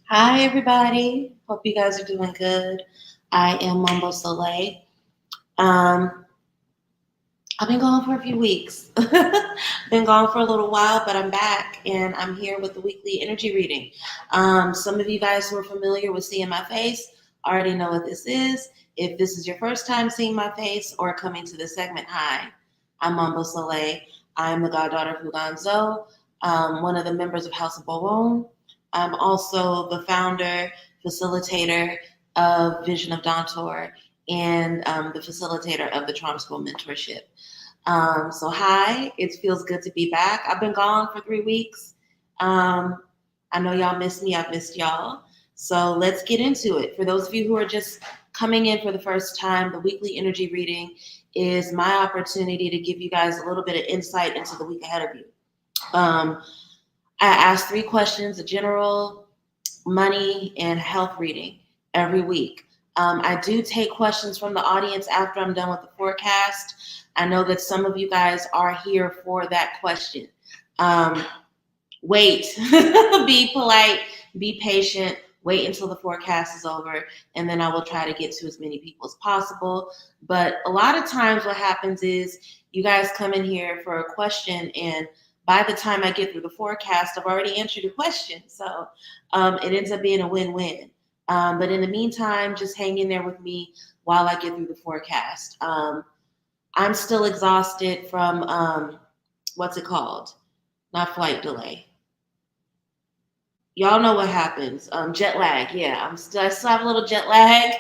Hi, everybody. Hope you guys are doing good. I am Mambo. Um, I've been gone for a few weeks. Been gone for a little while, but I'm back and I'm here with the weekly energy reading. Some of you guys who are familiar with seeing my face already know what this is. If this is your first time seeing my face or coming to this segment, hi, I'm Mambo Soleil. I'm the goddaughter of Huganzo, one of the members of House of Bourbon. I'm also the founder, facilitator of Vision of Dontor, and the facilitator of the Trauma School Mentorship. So hi, it feels good to be back. I've been gone for 3 weeks. I know y'all missed me. I've missed y'all. So let's get into it. For those of you who are just coming in for the first time, the weekly energy reading is my opportunity to give you guys a little bit of insight into the week ahead of you. I ask 3 questions: a general, money, and health reading every week. I do take questions from the audience after I'm done with the forecast. I know that some of you guys are here for that question. Wait, be polite, be patient, wait until the forecast is over, and then I will try to get to as many people as possible. But a lot of times what happens is you guys come in here for a question, and by the time I get through the forecast, I've already answered your question. So it ends up being a win-win. But in the meantime, just hang in there with me while I get through the forecast. I'm still exhausted from, what's it called? Not flight delay. Y'all know what happens. Jet lag. Yeah, I still have a little jet lag.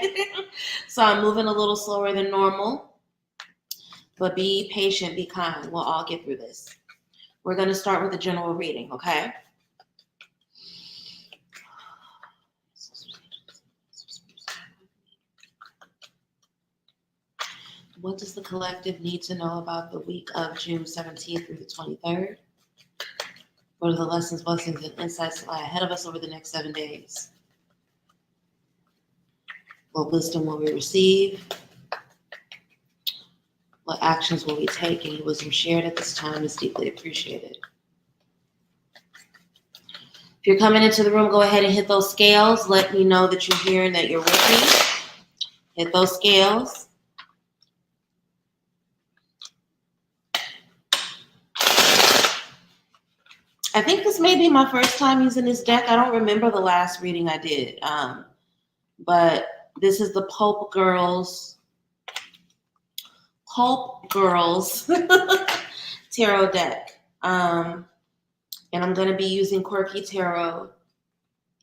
So I'm moving a little slower than normal. But be patient, be kind. We'll all get through this. We're going to start with the general reading, okay? What does the collective need to know about the week of June 17th through the 23rd? What are the lessons, blessings, and insights that lie ahead of us over the next 7 days? What wisdom will we receive? What actions will we take? Any wisdom shared at this time is deeply appreciated. If you're coming into the room, go ahead and hit those scales. Let me know that you're here and that you're with me. Hit those scales. I think this may be my first time using this deck. I don't remember the last reading I did. But this is the Pulp Girls tarot deck. And I'm going to be using Quirky Tarot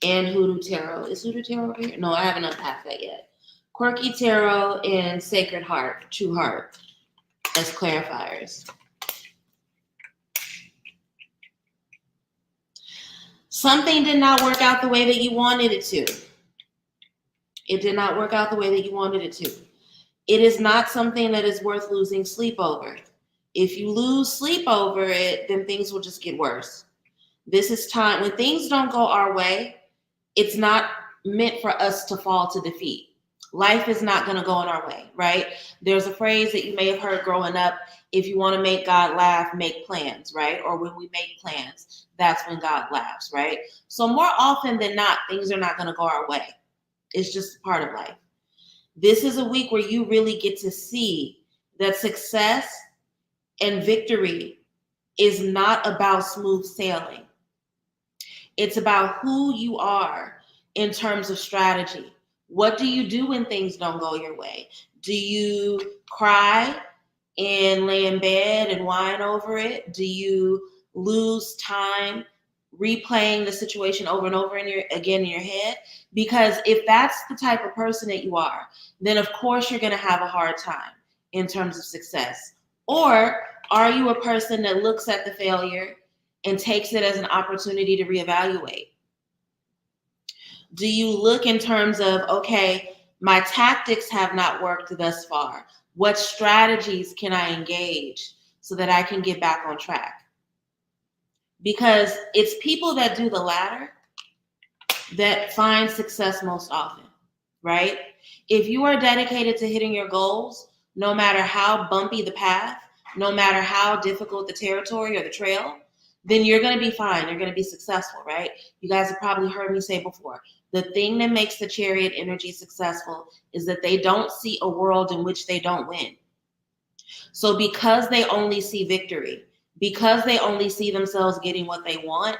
and Hoodoo Tarot. Is Hoodoo Tarot over here? No, I haven't unpacked that yet. Quirky Tarot and Sacred Heart, True Heart, as clarifiers. Something did not work out the way that you wanted it to. It did not work out the way that you wanted it to. It is not something that is worth losing sleep over. If you lose sleep over it, then things will just get worse. This is time when things don't go our way. It's not meant for us to fall to defeat. Life is not going to go in our way, right? There's a phrase that you may have heard growing up: if you want to make God laugh, make plans, right? Or when we make plans, that's when God laughs, right? So more often than not, things are not going to go our way. It's just part of life. This is a week where you really get to see that success and victory is not about smooth sailing. It's about who you are in terms of strategy. What do you do when things don't go your way? Do you cry and lay in bed and whine over it? Do you lose time replaying the situation over and over again in your head? Because if that's the type of person that you are, then of course you're going to have a hard time in terms of success. Or are you a person that looks at the failure and takes it as an opportunity to reevaluate? Do you look in terms of, okay, my tactics have not worked thus far. What strategies can I engage so that I can get back on track? Because it's people that do the latter that find success most often, right? If you are dedicated to hitting your goals, no matter how bumpy the path, no matter how difficult the territory or the trail, then you're going to be fine. You're going to be successful, right? You guys have probably heard me say before, the thing that makes the chariot energy successful is that they don't see a world in which they don't win. So because they only see victory, because they only see themselves getting what they want,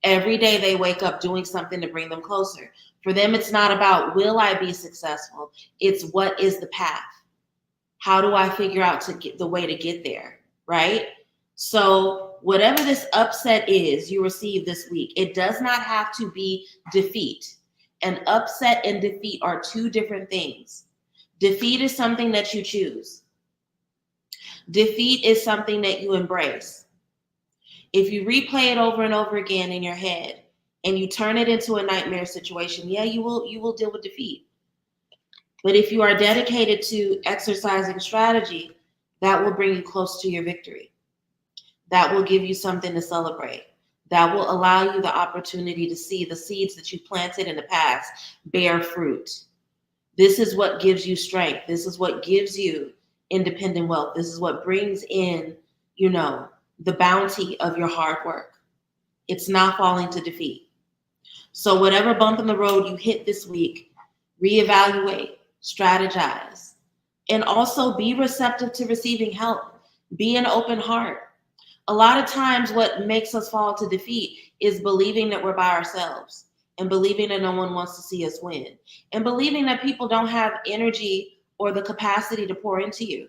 every day they wake up doing something to bring them closer. For them, it's not about, will I be successful? It's what is the path? How do I figure out to get the way to get there, right? So whatever this upset is you receive this week, it does not have to be defeat. An upset and defeat are two different things. Defeat is something that you choose. Defeat is something that you embrace. If you replay it over and over again in your head and you turn it into a nightmare situation, yeah, you will deal with defeat. But if you are dedicated to exercising strategy, that will bring you close to your victory. That will give you something to celebrate. That will allow you the opportunity to see the seeds that you planted in the past bear fruit. This is what gives you strength. This is what gives you independent wealth. This is what brings in, the bounty of your hard work. It's not falling to defeat. So whatever bump in the road you hit this week, reevaluate, strategize, and also be receptive to receiving help. Be an open heart. A lot of times what makes us fall to defeat is believing that we're by ourselves and believing that no one wants to see us win and believing that people don't have energy or the capacity to pour into you.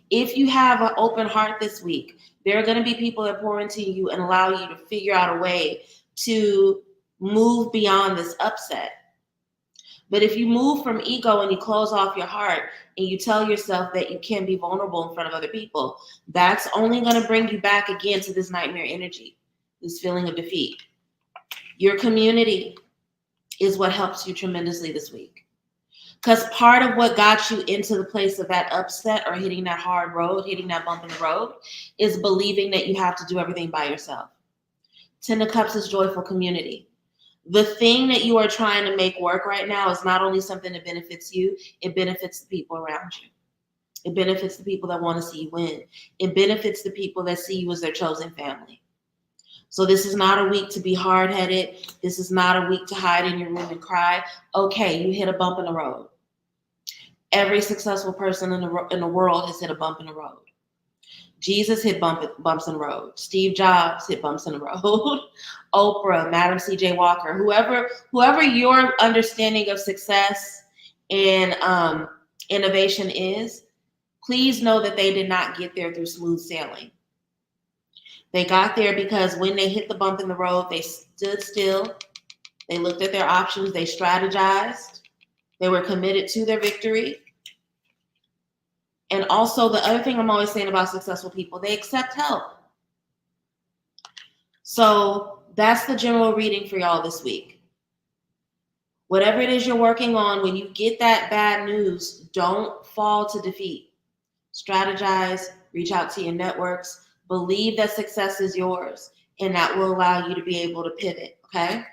If you have an open heart this week, there are going to be people that pour into you and allow you to figure out a way to move beyond this upset. But if you move from ego and you close off your heart and you tell yourself that you can't be vulnerable in front of other people, that's only going to bring you back again to this nightmare energy, this feeling of defeat. Your community is what helps you tremendously this week. Because part of what got you into the place of that upset or hitting that hard road, hitting that bump in the road, is believing that you have to do everything by yourself. Ten of Cups is joyful community. The thing that you are trying to make work right now is not only something that benefits you, it benefits the people around you. It benefits the people that want to see you win. It benefits the people that see you as their chosen family. So this is not a week to be hard-headed. This is not a week to hide in your room and cry. Okay, you hit a bump in the road. Every successful person in the world has hit a bump in the road. Jesus hit bumps in the road. Steve Jobs hit bumps in the road. Oprah, Madam C.J. Walker, whoever your understanding of success and innovation is, please know that they did not get there through smooth sailing. They got there because when they hit the bump in the road, they stood still. They looked at their options. They strategized. They were committed to their victory. And also, the other thing I'm always saying about successful people, they accept help. So that's the general reading for y'all this week. Whatever it is you're working on, when you get that bad news, don't fall to defeat. Strategize, reach out to your networks, believe that success is yours, and that will allow you to be able to pivot, okay?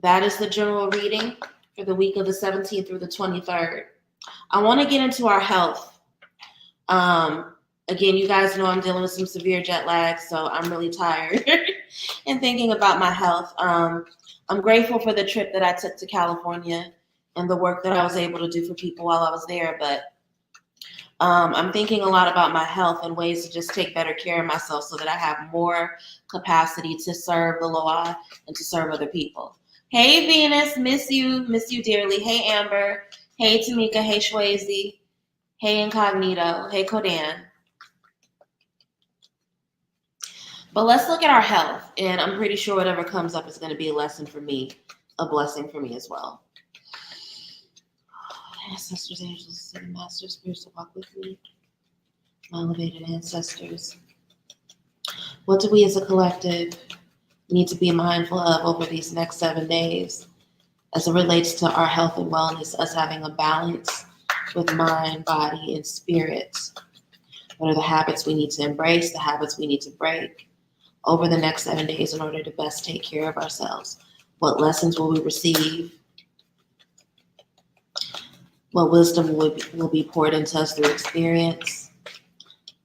That is the general reading for the week of the 17th through the 23rd. I want to get into our health. Again, you guys know I'm dealing with some severe jet lag, so I'm really tired and thinking about my health. I'm grateful for the trip that I took to California and the work that I was able to do for people while I was there, but I'm thinking a lot about my health and ways to just take better care of myself so that I have more capacity to serve the Loa and to serve other people. Hey, Venus, miss you dearly. Hey, Amber. Hey, Tamika. Hey, Shwazy. Hey, Incognito. Hey, Kodan. But let's look at our health, and I'm pretty sure whatever comes up is going to be a lesson for me, a blessing for me as well. Ancestors, angels, city masters, spirits walk with me. My elevated ancestors. What do we as a collective need to be mindful of over these next 7 days as it relates to our health and wellness, us having a balance with mind, body, and spirit? What are the habits we need to embrace, the habits we need to break over the next 7 days in order to best take care of ourselves? What lessons will we receive? What wisdom will be poured into us through experience?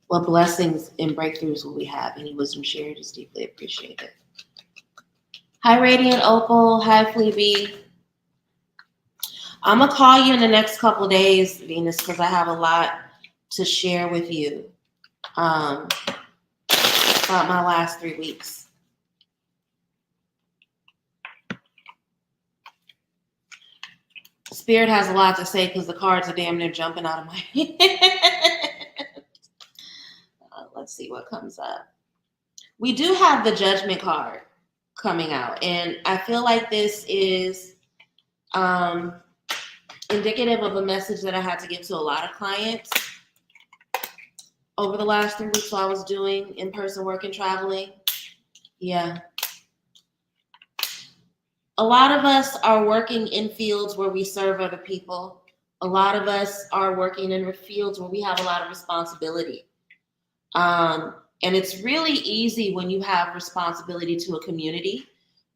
What blessings and breakthroughs will we have? Any wisdom shared is deeply appreciated. Hi, Radiant Opal. Hi, Fleabee. I'm going to call you in the next couple days, Venus, because I have a lot to share with you about my last 3 weeks. Spirit has a lot to say because the cards are damn near jumping out of my head. Let's see what comes up. We do have the Judgment card coming out, and I feel like this is indicative of a message that I had to give to a lot of clients over the last 3 weeks while I was doing in-person work and traveling. Yeah. A lot of us are working in fields where we serve other people. A lot of us are working in fields where we have a lot of responsibility. And it's really easy when you have responsibility to a community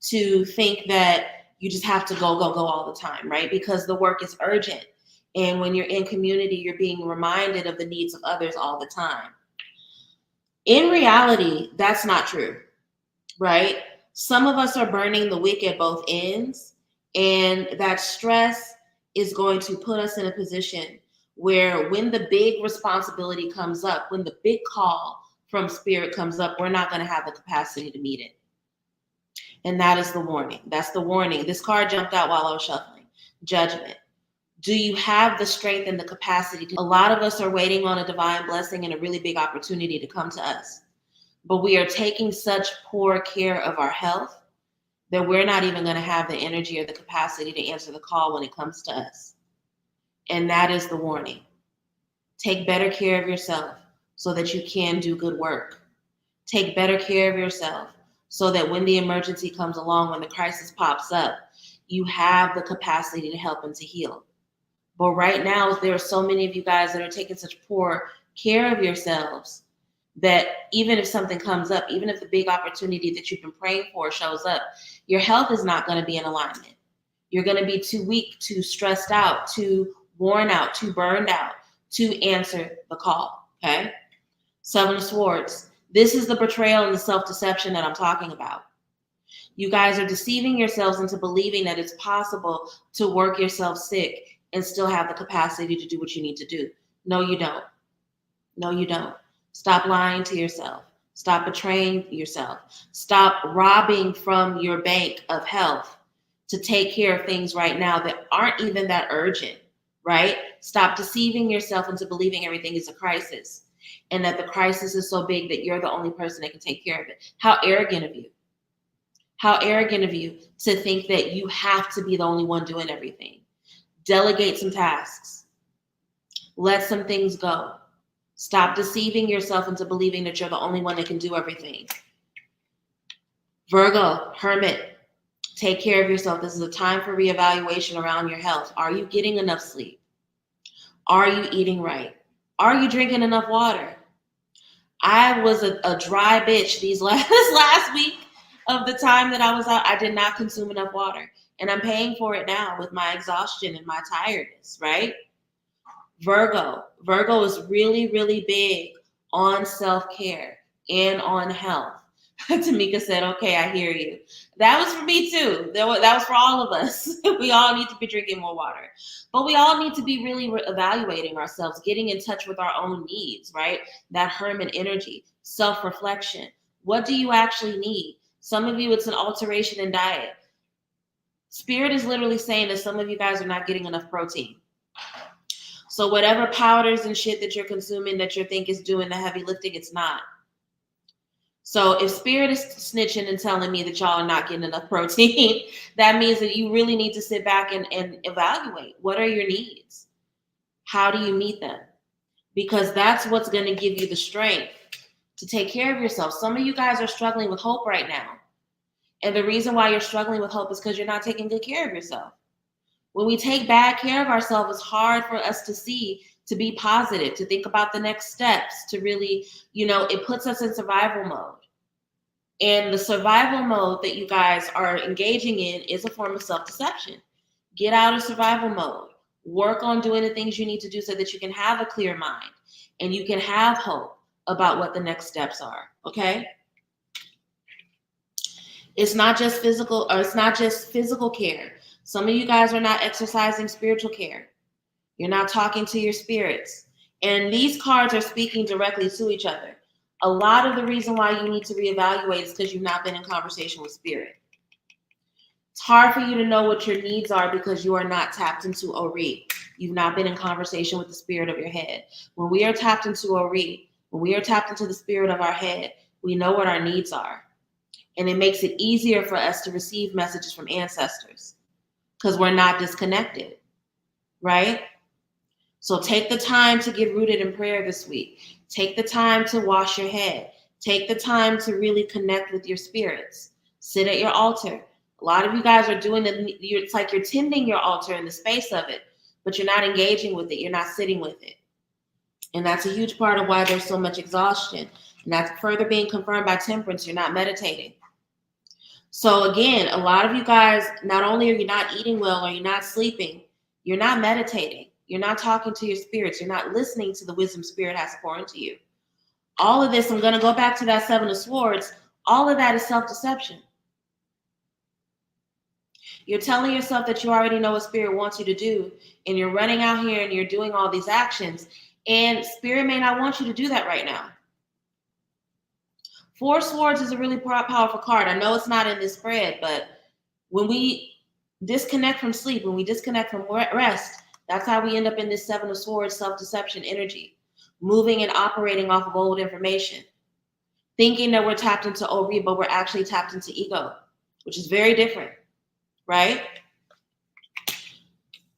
to think that you just have to go all the time, right? Because the work is urgent. And when you're in community, you're being reminded of the needs of others all the time. In reality, that's not true, right? Some of us are burning the wick at both ends, and that stress is going to put us in a position where when the big responsibility comes up, when the big call from Spirit comes up, we're not going to have the capacity to meet it. And that is the warning. That's the warning. This card jumped out while I was shuffling. Judgment. Do you have the strength and the capacity to? A lot of us are waiting on a divine blessing and a really big opportunity to come to us. But we are taking such poor care of our health that we're not even going to have the energy or the capacity to answer the call when it comes to us. And that is the warning. Take better care of yourself so that you can do good work. Take better care of yourself so that when the emergency comes along, when the crisis pops up, you have the capacity to help and to heal. But right now, there are so many of you guys that are taking such poor care of yourselves that even if something comes up, even if the big opportunity that you've been praying for shows up, your health is not going to be in alignment. You're going to be too weak, too stressed out, too worn out, too burned out to answer the call, okay? Seven of Swords. This is the betrayal and the self-deception that I'm talking about. You guys are deceiving yourselves into believing that it's possible to work yourself sick and still have the capacity to do what you need to do. No, you don't. No, you don't. Stop lying to yourself. Stop betraying yourself. Stop robbing from your bank of health to take care of things right now that aren't even that urgent, right? Stop deceiving yourself into believing everything is a crisis and that the crisis is so big that you're the only person that can take care of it. How arrogant of you. How arrogant of you to think that you have to be the only one doing everything. Delegate some tasks. Let some things go. Stop deceiving yourself into believing that you're the only one that can do everything. Virgo, Hermit, take care of yourself. This is a time for reevaluation around your health. Are you getting enough sleep? Are you eating right? Are you drinking enough water? I was a dry bitch these last week of the time that I was out. I did not consume enough water. And I'm paying for it now with my exhaustion and my tiredness, right? Virgo is really, really big on self-care and on health. Tamika said, okay, I hear you. That was for me too. That was for all of us. We all need to be drinking more water. But we all need to be really evaluating ourselves, getting in touch with our own needs, right? That Hermit energy, self-reflection. What do you actually need? Some of you, it's an alteration in diet. Spirit is literally saying that some of you guys are not getting enough protein. So whatever powders and shit that you're consuming that you think is doing the heavy lifting, it's not. So if Spirit is snitching and telling me that y'all are not getting enough protein, that means that you really need to sit back and evaluate. What are your needs? How do you meet them? Because that's what's going to give you the strength to take care of yourself. Some of you guys are struggling with hope right now. And the reason why you're struggling with hope is because you're not taking good care of yourself. When we take bad care of ourselves, it's hard for us to see, to be positive, to think about the next steps, to really, it puts us in survival mode. And the survival mode that you guys are engaging in is a form of self-deception. Get out of survival mode. Work on doing the things you need to do so that you can have a clear mind and you can have hope about what the next steps are. Okay? It's not just physical care. Some of you guys are not exercising spiritual care. You're not talking to your spirits. And these cards are speaking directly to each other. A lot of the reason why you need to reevaluate is because you've not been in conversation with spirit. It's hard for you to know what your needs are because you are not tapped into Ori. You've not been in conversation with the spirit of your head. When we are tapped into Ori, when we are tapped into the spirit of our head, we know what our needs are. And it makes it easier for us to receive messages from ancestors because we're not disconnected, right? So take the time to get rooted in prayer this week. Take the time to wash your head. Take the time to really connect with your spirits. Sit at your altar. A lot of you guys are doing it. It's like you're tending your altar in the space of it, but you're not engaging with it. You're not sitting with it. And that's a huge part of why there's so much exhaustion. And that's further being confirmed by temperance. You're not meditating. So again, a lot of you guys, not only are you not eating well or you're not sleeping, you're not meditating. You're not talking to your spirits. You're not listening to the wisdom spirit has to pour into you. All of this, I'm going to go back to that Seven of Swords. All of that is self-deception. You're telling yourself that you already know what spirit wants you to do, and you're running out here and you're doing all these actions, and spirit may not want you to do that right now. Four Swords is a really powerful card. I know it's not in this spread, but when we disconnect from sleep, when we disconnect from rest, that's how we end up in this Seven of Swords self-deception energy, moving and operating off of old information, thinking that we're tapped into Ori, but we're actually tapped into ego, which is very different, right?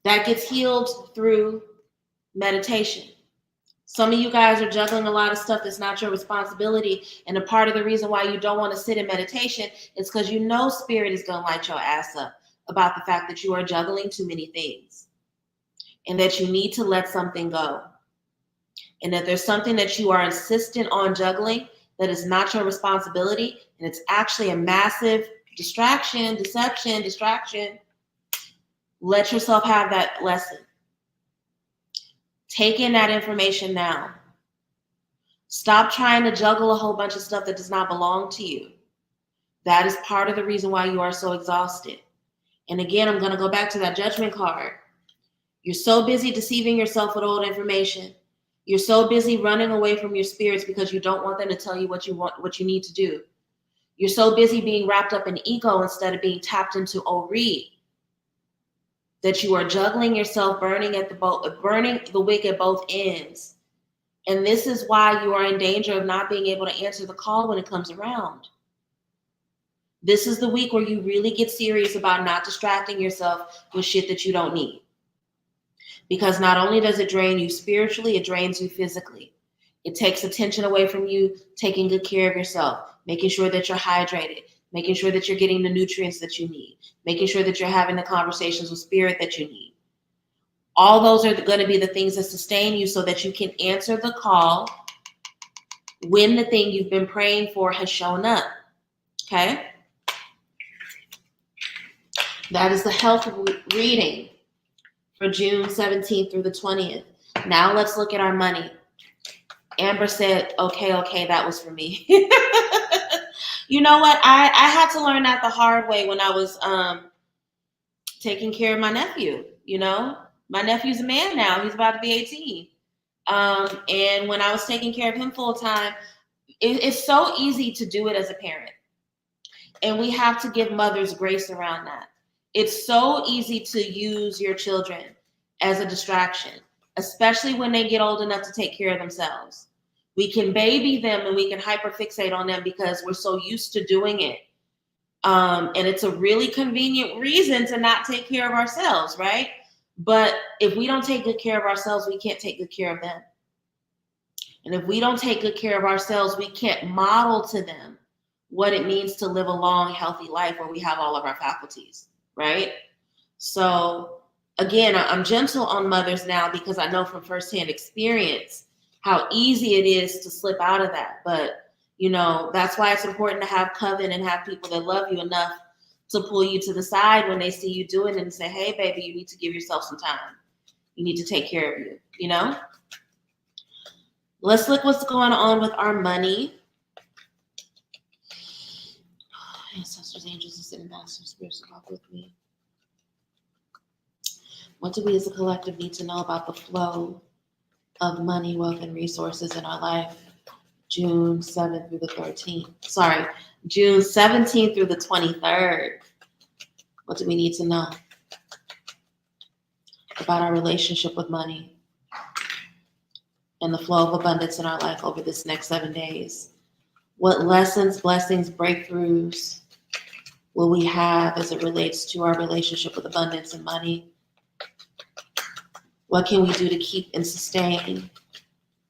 That gets healed through meditation. Some of you guys are juggling a lot of stuff that's not your responsibility. And a part of the reason why you don't want to sit in meditation is because you know spirit is going to light your ass up about the fact that you are juggling too many things and that you need to let something go. And that there's something that you are insistent on juggling that is not your responsibility. And it's actually a massive distraction. Let yourself have that lesson. Take in that information now. Stop trying to juggle a whole bunch of stuff that does not belong to you. That is part of the reason why you are so exhausted. And again, I'm going to go back to that Judgment card. You're so busy deceiving yourself with old information. You're so busy running away from your spirits because you don't want them to tell you what you need to do. You're so busy being wrapped up in ego instead of being tapped into Ori, that you are juggling yourself, burning the wick at both ends. And this is why you are in danger of not being able to answer the call when it comes around. This is the week where you really get serious about not distracting yourself with shit that you don't need. Because not only does it drain you spiritually, it drains you physically. It takes attention away from you taking good care of yourself, making sure that you're hydrated, making sure that you're getting the nutrients that you need, making sure that you're having the conversations with spirit that you need. All those are going to be the things that sustain you so that you can answer the call when the thing you've been praying for has shown up. Okay? That is the health reading for June 17th through the 20th. Now let's look at our money. Amber said, okay, that was for me. You know what? I had to learn that the hard way when I was taking care of my nephew. You know, my nephew's a man now. He's about to be 18. And when I was taking care of him full time, it's so easy to do it as a parent. And we have to give mothers grace around that. It's so easy to use your children as a distraction, especially when they get old enough to take care of themselves. We can baby them and we can hyperfixate on them because we're so used to doing it. And it's a really convenient reason to not take care of ourselves, right? But if we don't take good care of ourselves, we can't take good care of them. And if we don't take good care of ourselves, we can't model to them what it means to live a long, healthy life where we have all of our faculties, right? So again, I'm gentle on mothers now because I know from firsthand experience how easy it is to slip out of that. But, you know, that's why it's important to have coven and have people that love you enough to pull you to the side when they see you doing it and say, hey, baby, you need to give yourself some time. You need to take care of you, you know? Let's look what's going on with our money. Ancestors, angels, ascended masters, spirits, walk with me. What do we as a collective need to know about the flow of money, wealth, and resources in our life? June 7th through the 13th. Sorry, June 17th through the 23rd. What do we need to know about our relationship with money and the flow of abundance in our life over this next 7 days? What lessons, blessings, breakthroughs will we have as it relates to our relationship with abundance and money? What can we do to keep and sustain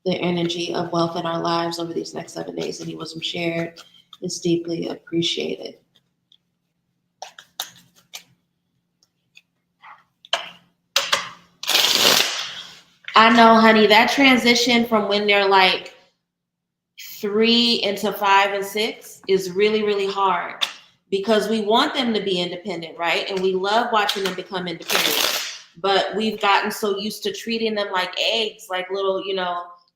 the energy of wealth in our lives over these next 7 days? Any wisdom shared is deeply appreciated. I know, honey, that transition from when they're like 3 into 5 and 6 is really, really hard because we want them to be independent, right? And we love watching them become independent. But we've gotten so used to treating them like eggs, like little,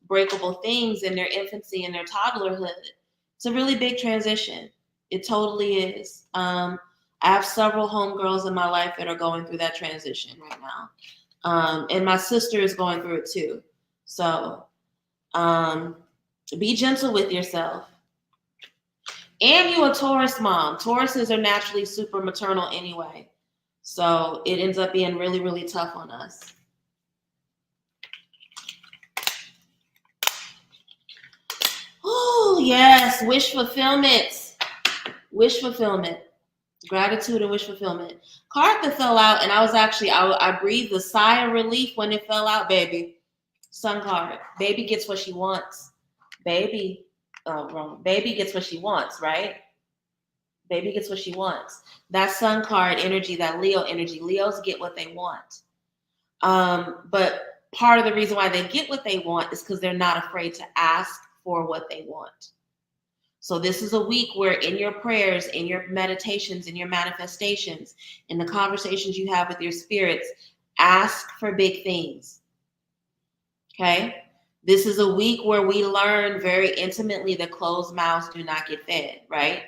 breakable things in their infancy and their toddlerhood. It's a really big transition. It totally is. I have several homegirls in my life that are going through that transition right now. And my sister is going through it too. So be gentle with yourself. And you a Taurus mom. Tauruses are naturally super maternal anyway. So it ends up being really, really tough on us. Oh, yes. Wish fulfillment. Wish fulfillment. Gratitude and wish fulfillment. Card that fell out, and I was actually, I breathed a sigh of relief when it fell out, baby. Sun card. Baby gets what she wants. Baby gets what she wants, right? Baby gets what she wants. That sun card energy, that Leo energy, Leos get what they want. But part of the reason why they get what they want is because they're not afraid to ask for what they want. So this is a week where in your prayers, in your meditations, in your manifestations, in the conversations you have with your spirits, ask for big things. Okay? This is a week where we learn very intimately that closed mouths do not get fed, right?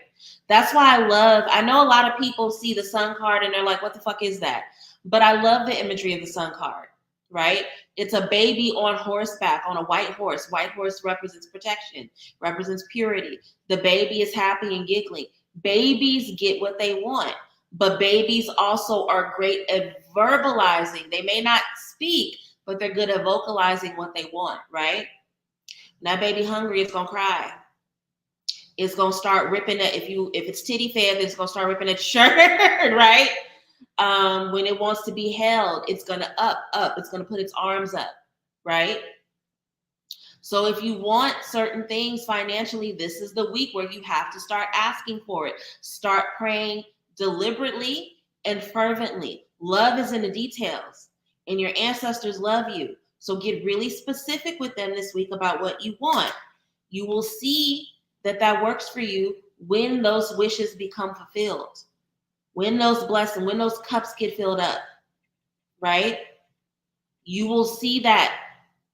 That's why I know a lot of people see the sun card and they're like, what the fuck is that? But I love the imagery of the sun card, right? It's a baby on horseback, on a white horse. White horse represents protection, represents purity. The baby is happy and giggling. Babies get what they want, but babies also are great at verbalizing. They may not speak, but they're good at vocalizing what they want, right? When that baby hungry, it's gonna cry. It's gonna start ripping at if it's titty fed, it's gonna start ripping at shirt, right? When it wants to be held, it's gonna up. It's gonna put its arms up, right? So if you want certain things financially, this is the week where you have to start asking for it. Start praying deliberately and fervently. Love is in the details, and your ancestors love you. So get really specific with them this week about what you want. You will see that works for you when those wishes become fulfilled, when those blessings, when those cups get filled up, right? You will see that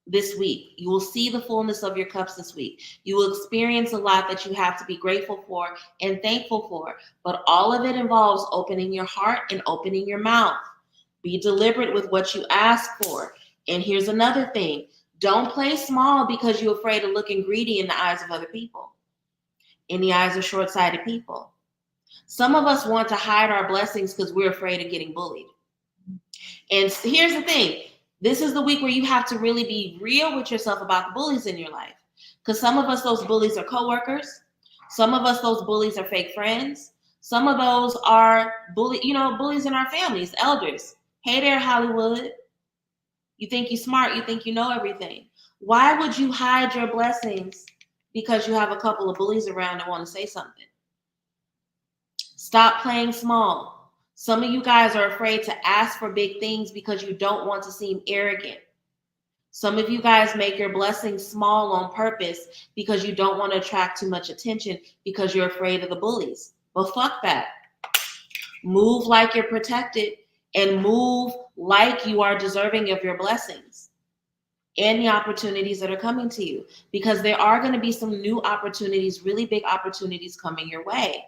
this week. You will see the fullness of your cups this week. You will experience a lot that you have to be grateful for and thankful for, but all of it involves opening your heart and opening your mouth. Be deliberate with what you ask for. And here's another thing. Don't play small because you're afraid of looking greedy in the eyes of other people, in the eyes of short-sighted people. Some of us want to hide our blessings because we're afraid of getting bullied. And here's the thing. This is the week where you have to really be real with yourself about the bullies in your life. Because some of us, those bullies are coworkers. Some of us, those bullies are fake friends. Some of those are bullies in our families, elders. Hey there, Hollywood. You think you're smart. You think you know everything. Why would you hide your blessings because you have a couple of bullies around and want to say something? Stop playing small. Some of you guys are afraid to ask for big things because you don't want to seem arrogant. Some of you guys make your blessings small on purpose because you don't want to attract too much attention because you're afraid of the bullies. But fuck that. Move like you're protected and move like you are deserving of your blessings and the opportunities that are coming to you, because there are going to be some new opportunities, really big opportunities coming your way.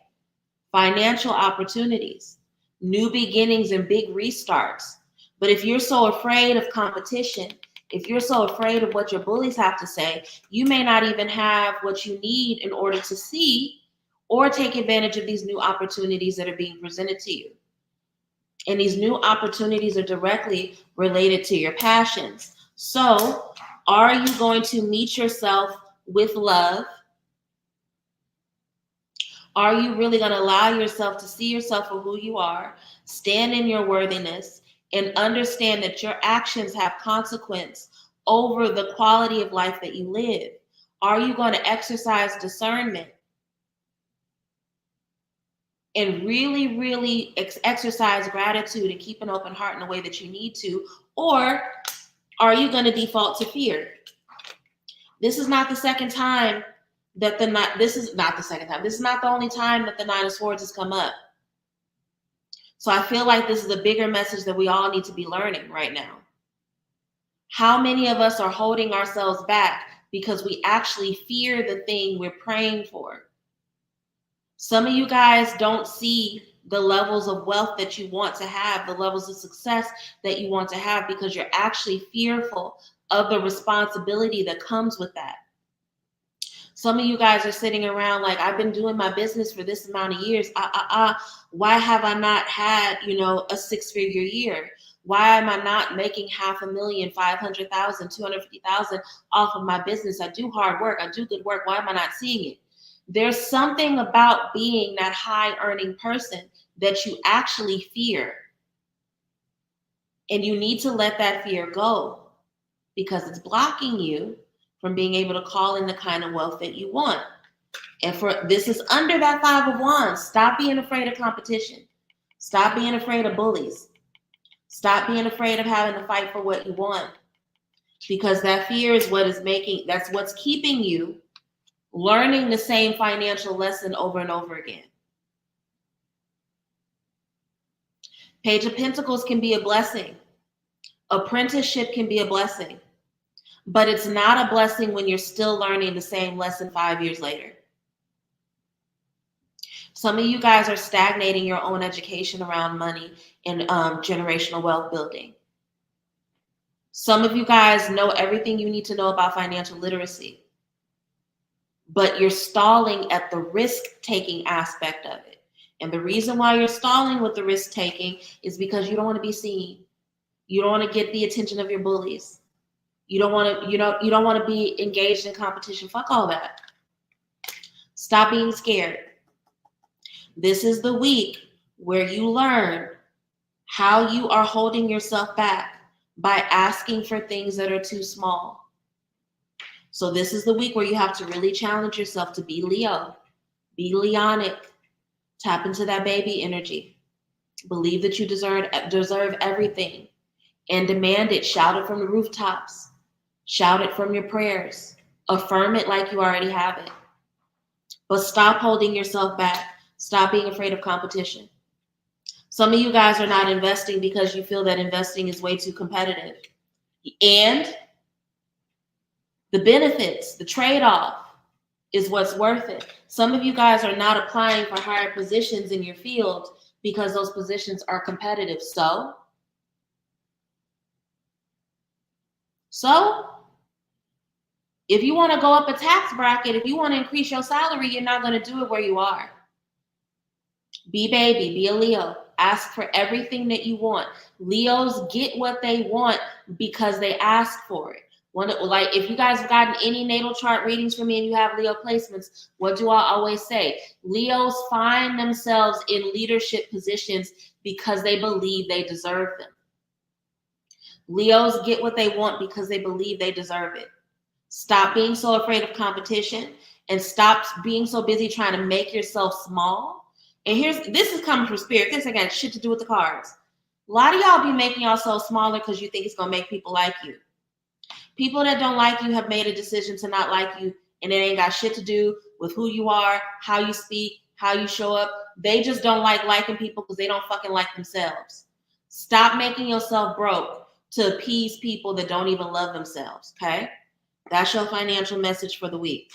Financial opportunities, new beginnings and big restarts. But if you're so afraid of competition, if you're so afraid of what your bullies have to say, you may not even have what you need in order to see or take advantage of these new opportunities that are being presented to you. And these new opportunities are directly related to your passions. So, are you going to meet yourself with love? Are you really going to allow yourself to see yourself for who you are, stand in your worthiness, and understand that your actions have consequence over the quality of life that you live? Are you going to exercise discernment and really, really exercise gratitude and keep an open heart in the way that you need to? Or are you going to default to fear? This is not the second time that this is not the second time. This is not the only time that the Nine of Swords has come up. So I feel like this is a bigger message that we all need to be learning right now. How many of us are holding ourselves back because we actually fear the thing we're praying for? Some of you guys don't see the levels of wealth that you want to have, the levels of success that you want to have, because you're actually fearful of the responsibility that comes with that. Some of you guys are sitting around like, I've been doing my business for this amount of years. Why have I not had, a 6-figure year? Why am I not making $500,000, 500,000, 250,000 off of my business? I do hard work. I do good work. Why am I not seeing it? There's something about being that high earning person that you actually fear. And you need to let that fear go, because it's blocking you from being able to call in the kind of wealth that you want. And this is under that 5 of Wands. Stop being afraid of competition. Stop being afraid of bullies. Stop being afraid of having to fight for what you want. Because that fear is that's what's keeping you learning the same financial lesson over and over again. Page of Pentacles can be a blessing. Apprenticeship can be a blessing. But it's not a blessing when you're still learning the same lesson 5 years later. Some of you guys are stagnating your own education around money and generational wealth building. Some of you guys know everything you need to know about financial literacy, but you're stalling at the risk-taking aspect of it. And the reason why you're stalling with the risk-taking is because you don't want to be seen. You don't want to get the attention of your bullies. You don't want to be engaged in competition. Fuck all that. Stop being scared. This is the week where you learn how you are holding yourself back by asking for things that are too small. So this is the week where you have to really challenge yourself to be Leo, be Leonic, tap into that baby energy, believe that you deserve everything, and demand it. Shout it from the rooftops, shout it from your prayers, affirm it like you already have it. But stop holding yourself back. Stop being afraid of competition. Some of you guys are not investing because you feel that investing is way too competitive. And the benefits, the trade-off is what's worth it. Some of you guys are not applying for higher positions in your field because those positions are competitive. So if you want to go up a tax bracket, if you want to increase your salary, you're not going to do it where you are. Be baby, be a Leo. Ask for everything that you want. Leos get what they want because they ask for it. Like if you guys have gotten any natal chart readings from me and you have Leo placements, what do I always say? Leos find themselves in leadership positions because they believe they deserve them. Leos get what they want because they believe they deserve it. Stop being so afraid of competition and stop being so busy trying to make yourself small. And this is coming from spirit. This ain't got shit to do with the cards. A lot of y'all be making yourself smaller because you think it's going to make people like you. People that don't like you have made a decision to not like you, and it ain't got shit to do with who you are, how you speak, how you show up. They just don't liking people because they don't fucking like themselves. Stop making yourself broke to appease people that don't even love themselves, okay? That's your financial message for the week.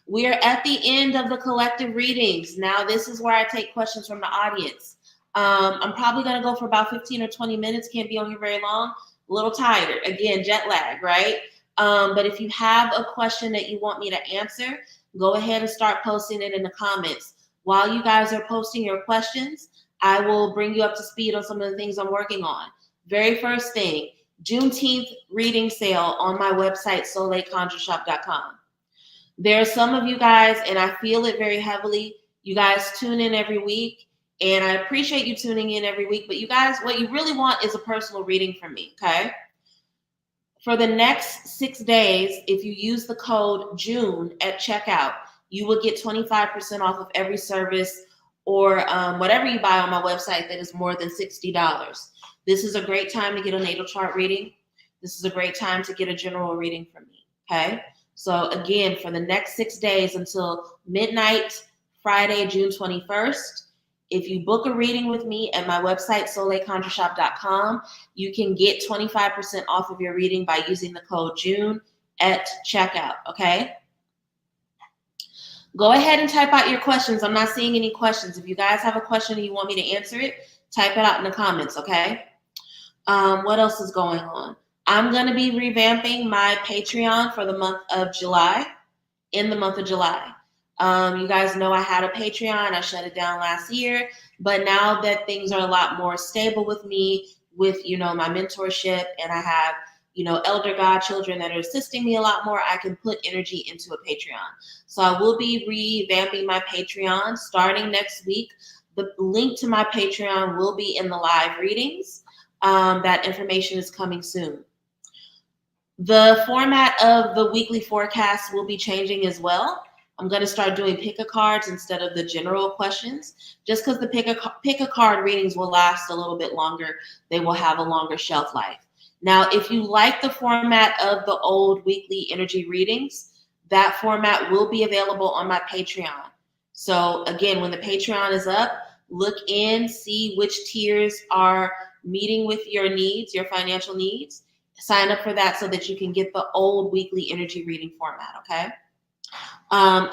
We are at the end of the collective readings. Now, this is where I take questions from the audience. I'm probably going to go for about 15 or 20 minutes. Can't be on here very long. A little tired. Again, jet lag, right? But if you have a question that you want me to answer, go ahead and start posting it in the comments. While you guys are posting your questions, I will bring you up to speed on some of the things I'm working on. Very first thing, Juneteenth reading sale on my website, soleilconjureshop.com. There are some of you guys, and I feel it very heavily, you guys tune in every week, and I appreciate you tuning in every week, but you guys, what you really want is a personal reading from me, okay? For the next 6 days, if you use the code JUNE at checkout, you will get 25% off of every service or whatever you buy on my website that is more than $60. This is a great time to get a natal chart reading. This is a great time to get a general reading from me, okay? So again, for the next 6 days until midnight, Friday, June 21st, if you book a reading with me at my website, soleilconjureshop.com, you can get 25% off of your reading by using the code JUNE at checkout, okay? Go ahead and type out your questions. I'm not seeing any questions. If you guys have a question and you want me to answer it, type it out in the comments, okay? What else is going on? I'm going to be revamping my Patreon for the month of July, in the month of July. You guys know I had a Patreon. I shut it down last year. But now that things are a lot more stable with me, with, my mentorship, and I have, elder godchildren that are assisting me a lot more, I can put energy into a Patreon. So I will be revamping my Patreon starting next week. The link to my Patreon will be in the live readings. That information is coming soon. The format of the weekly forecast will be changing as well. I'm going to start doing pick-a-cards instead of the general questions, just because the pick-a-card readings will last a little bit longer. They will have a longer shelf life. Now, if you like the format of the old weekly energy readings, that format will be available on my Patreon. So again, when the Patreon is up, look in, see which tiers are meeting with your needs, your financial needs. Sign up for that so that you can get the old weekly energy reading format, okay?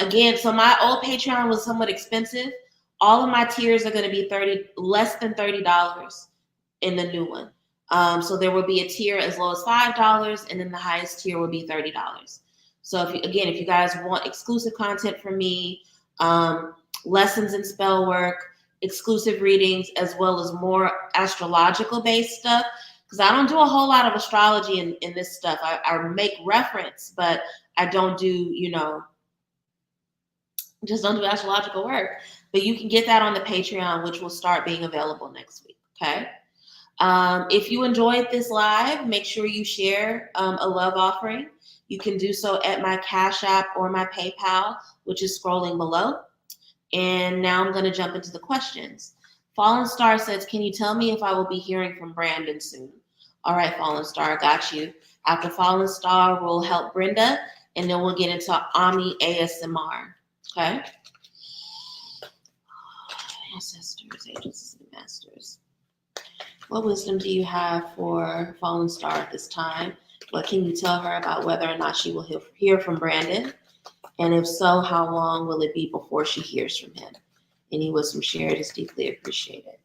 Again, so my old Patreon was somewhat expensive. All of my tiers are going to be less than $30 in the new one. So there will be a tier as low as $5, and then the highest tier will be $30. So if you guys want exclusive content from me, lessons in spell work, exclusive readings, as well as more astrological based stuff, because I don't do a whole lot of astrology in this stuff. I make reference, but I don't do, just don't do astrological work. But you can get that on the Patreon, which will start being available next week, okay? If you enjoyed this live, make sure you share a love offering. You can do so at my Cash App or my PayPal, which is scrolling below. And now I'm going to jump into the questions. Fallen Star says, can you tell me if I will be hearing from Brandon soon? All right, Fallen Star, got you. After Fallen Star, we'll help Brenda, and then we'll get into Ami ASMR. Okay? Ancestors, agencies, and masters. What wisdom do you have for Fallen Star at this time? What can you tell her about whether or not she will hear from Brandon? And if so, how long will it be before she hears from him? Any wisdom shared is deeply appreciated.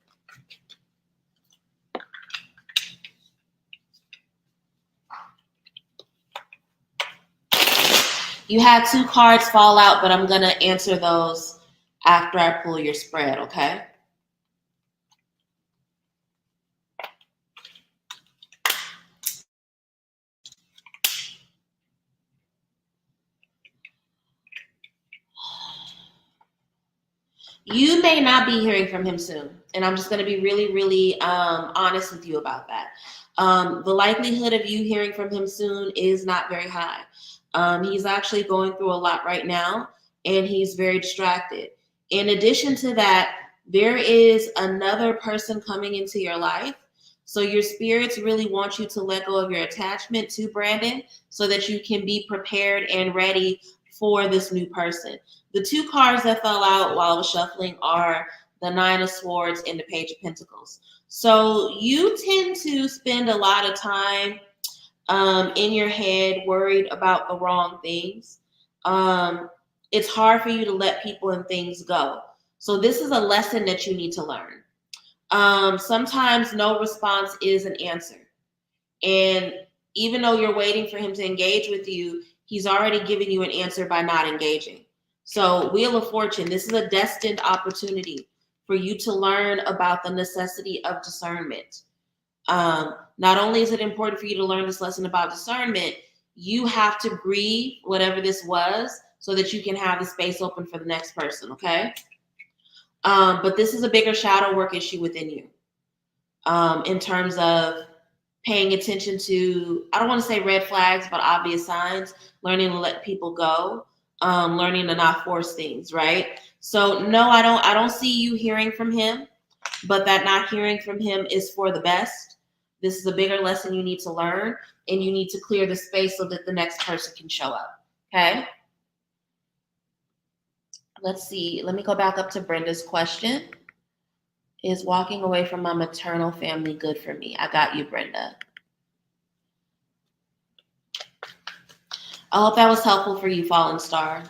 You had 2 cards fall out, but I'm going to answer those after I pull your spread, okay? You may not be hearing from him soon, and I'm just going to be really, really honest with you about that. The likelihood of you hearing from him soon is not very high. He's actually going through a lot right now, and he's very distracted. In addition to that, there is another person coming into your life. So your spirits really want you to let go of your attachment to Brandon so that you can be prepared and ready for this new person. The 2 cards that fell out while I was shuffling are the 9 of Swords and the Page of Pentacles. So you tend to spend a lot of time in your head worried about the wrong things. It's hard for you to let people and things go. So this is a lesson that you need to learn. Sometimes no response is an answer. And even though you're waiting for him to engage with you, he's already given you an answer by not engaging. So, Wheel of Fortune, this is a destined opportunity for you to learn about the necessity of discernment. Not only is it important for you to learn this lesson about discernment, you have to grieve whatever this was so that you can have the space open for the next person, okay? But this is a bigger shadow work issue within you in terms of paying attention to, I don't want to say red flags, but obvious signs, learning to let people go, learning to not force things, right? So no, I don't see you hearing from him, but that not hearing from him is for the best. This is a bigger lesson you need to learn, and you need to clear the space so that the next person can show up. Okay? Let's see. Let me go back up to Brenda's question. Is walking away from my maternal family good for me? I got you, Brenda. I hope that was helpful for you, Fallen Star.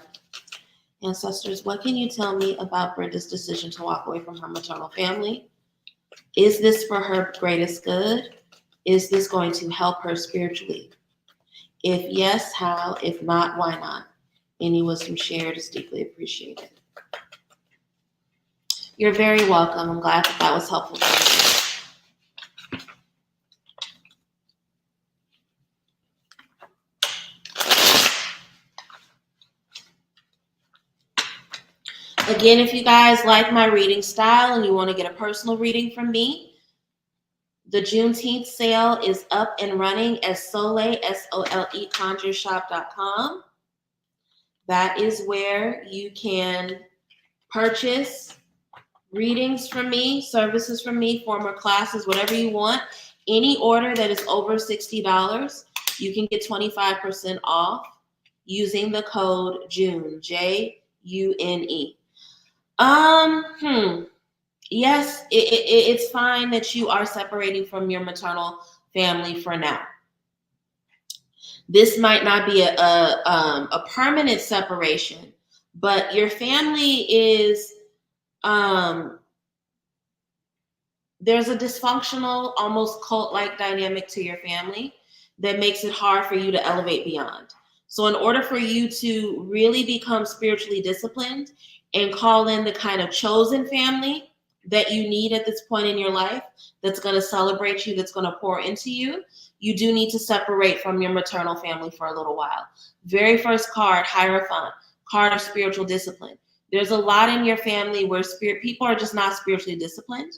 Ancestors, what can you tell me about Brenda's decision to walk away from her maternal family? Is this for her greatest good? Is this going to help her spiritually? If yes, how? If not, why not? Any wisdom shared is deeply appreciated. You're very welcome. I'm glad that was helpful for you. Again, if you guys like my reading style and you want to get a personal reading from me, the Juneteenth sale is up and running at Soleil, SOLE, conjureshop.com. That is where you can purchase readings from me, services from me, former classes, whatever you want. Any order that is over $60, you can get 25% off using the code JUNE, JUNE. Yes, it's fine that you are separating from your maternal family for now. This might not be a permanent separation, but your family is there's a dysfunctional, almost cult-like dynamic to your family that makes it hard for you to elevate beyond. So in order for you to really become spiritually disciplined and call in the kind of chosen family that you need at this point in your life, that's going to celebrate you, that's going to pour into you, you do need to separate from your maternal family for a little while. Very first card, Hierophant, card of spiritual discipline. There's a lot in your family where people are just not spiritually disciplined.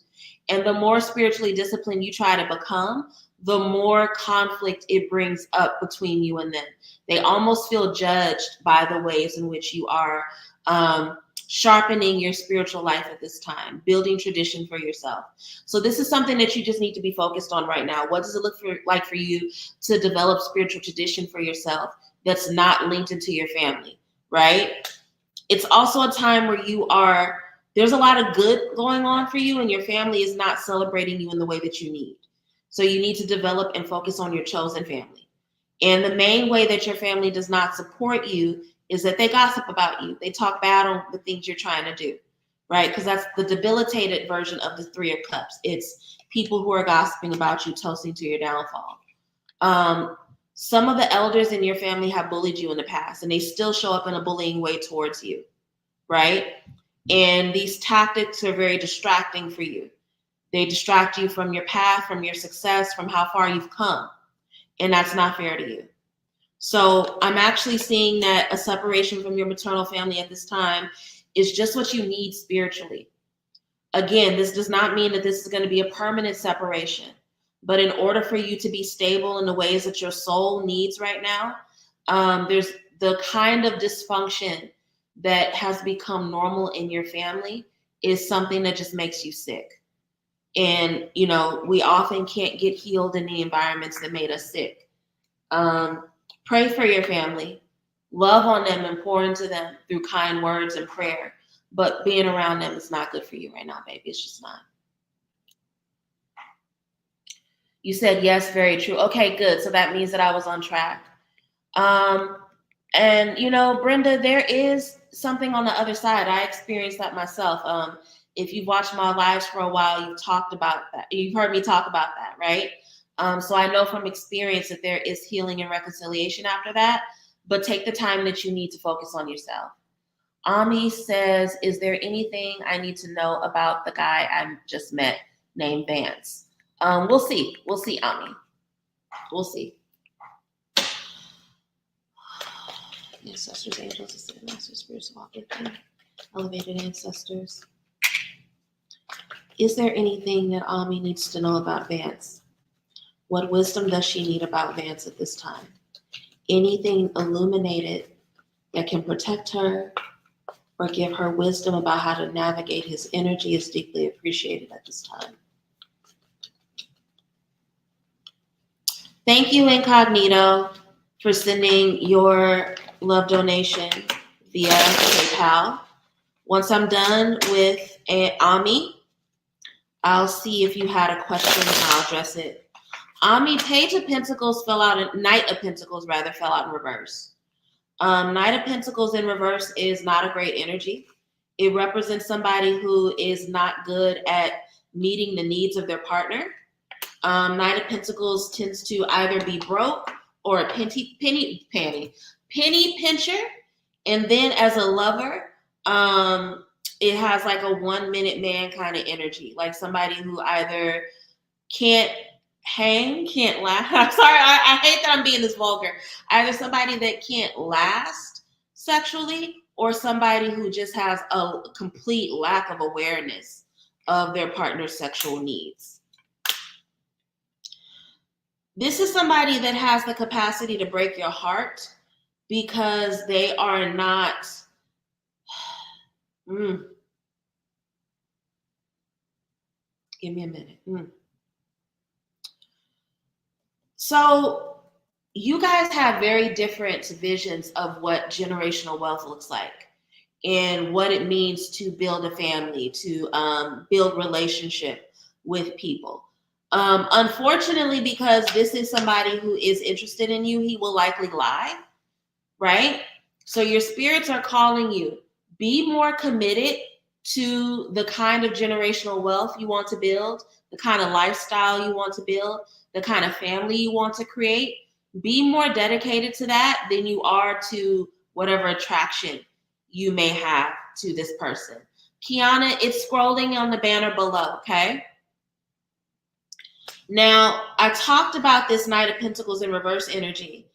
And the more spiritually disciplined you try to become, the more conflict it brings up between you and them. They almost feel judged by the ways in which you are sharpening your spiritual life at this time, building tradition for yourself. So this is something that you just need to be focused on right now. What does it look like for you to develop spiritual tradition for yourself that's not linked into your family, right? It's also a time where there's a lot of good going on for you and your family is not celebrating you in the way that you need. So you need to develop and focus on your chosen family. And the main way that your family does not support you is that they gossip about you. They talk bad on the things you're trying to do, right? Because that's the debilitated version of the Three of Cups. It's people who are gossiping about you, toasting to your downfall. Some of the elders in your family have bullied you in the past, and they still show up in a bullying way towards you, right? And these tactics are very distracting for you. They distract you from your path, from your success, from how far you've come. And that's not fair to you. So I'm actually seeing that a separation from your maternal family at this time is just what you need spiritually. Again, this does not mean that this is going to be a permanent separation. But in order for you to be stable in the ways that your soul needs right now, there's the kind of dysfunction that has become normal in your family is something that just makes you sick. And, we often can't get healed in the environments that made us sick. Pray for your family. Love on them and pour into them through kind words and prayer. But being around them is not good for you right now, baby. It's just not. You said yes, very true. Okay, good. So that means that I was on track. And you know, Brenda, there is something on the other side. I experienced that myself. If you've watched my lives for a while, you've talked about that. You've heard me talk about that, right? So I know from experience that there is healing and reconciliation after that, but take the time that you need to focus on yourself. Ami says, is there anything I need to know about the guy I just met named Vance? We'll see. We'll see, Ami. We'll see. Ancestors, angels, ascended masters, spirits, walk with me. Elevated ancestors. Is there anything that Ami needs to know about Vance? What wisdom does she need about Vance at this time? Anything illuminated that can protect her or give her wisdom about how to navigate his energy is deeply appreciated at this time. Thank you, Incognito, for sending your love donation via PayPal. Once I'm done with Ami, I'll see if you had a question and I'll address it. Ami, Page of Pentacles fell out, Knight of Pentacles rather fell out in reverse. Knight of Pentacles in reverse is not a great energy. It represents somebody who is not good at meeting the needs of their partner. Knight of Pentacles tends to either be broke or a penny pincher. And then as a lover, it has like a 1 minute man kind of energy, like somebody who either can't hang, can't last. I'm sorry, I hate that I'm being this vulgar. Either somebody that can't last sexually or somebody who just has a complete lack of awareness of their partner's sexual needs. This is somebody that has the capacity to break your heart because they are not. Give me a minute. So you guys have very different visions of what generational wealth looks like and what it means to build a family, to build relationship with people. Unfortunately, because this is somebody who is interested in you, he will likely lie, right? So your spirits are calling you, be more committed to the kind of generational wealth you want to build, the kind of lifestyle you want to build, the kind of family you want to create. Be more dedicated to that than you are to whatever attraction you may have to this person. Kiana, it's scrolling on the banner below, okay? Now, I talked about this Knight of Pentacles in reverse energy.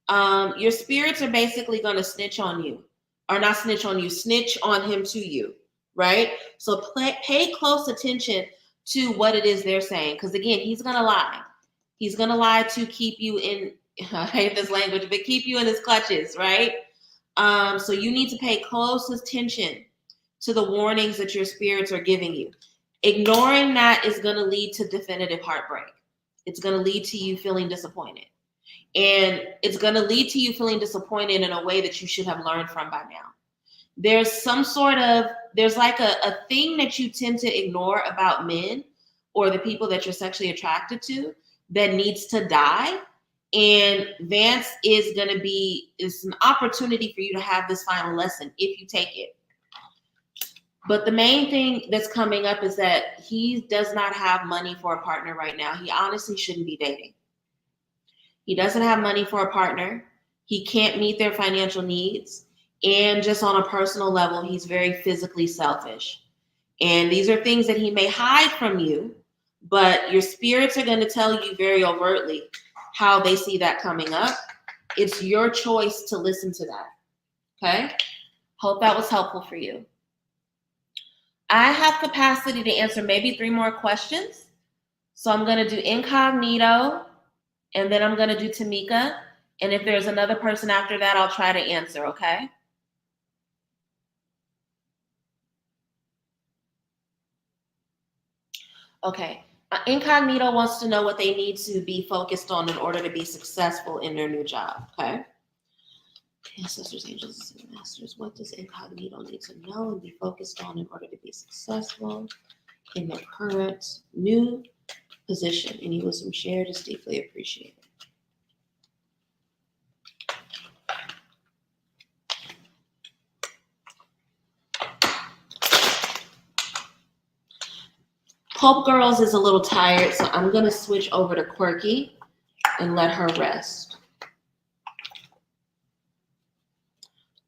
Your spirits are basically going to snitch on you. Or not snitch on you, snitch on him to you, right? So pay close attention to what it is they're saying. Because again, he's going to lie. He's going to lie to keep you in, I hate this language, but keep you in his clutches, right? So you need to pay close attention to the warnings that your spirits are giving you. Ignoring that is going to lead to definitive heartbreak. It's going to lead to you feeling disappointed. And it's going to lead to you feeling disappointed in a way that you should have learned from by now. There's like a thing that you tend to ignore about men or the people that you're sexually attracted to that needs to die. And Vance is going to be, it's an opportunity for you to have this final lesson if you take it. But the main thing that's coming up is that he does not have money for a partner right now. He honestly shouldn't be dating. He doesn't have money for a partner. He can't meet their financial needs. And just on a personal level, he's very physically selfish. And these are things that he may hide from you, but your spirits are going to tell you very overtly how they see that coming up. It's your choice to listen to that. Okay? Hope that was helpful for you. I have capacity to answer maybe 3 more questions. So I'm going to do Incognito, and then I'm going to do Tamika. And if there's another person after that, I'll try to answer, okay? Okay. Incognito wants to know what they need to be focused on in order to be successful in their new job, okay? Ancestors, angels, and masters, what does Incognito need to know and be focused on in order to be successful in their current new position. Any wisdom shared is deeply appreciated. Hope Girls is a little tired, so I'm going to switch over to Quirky and let her rest.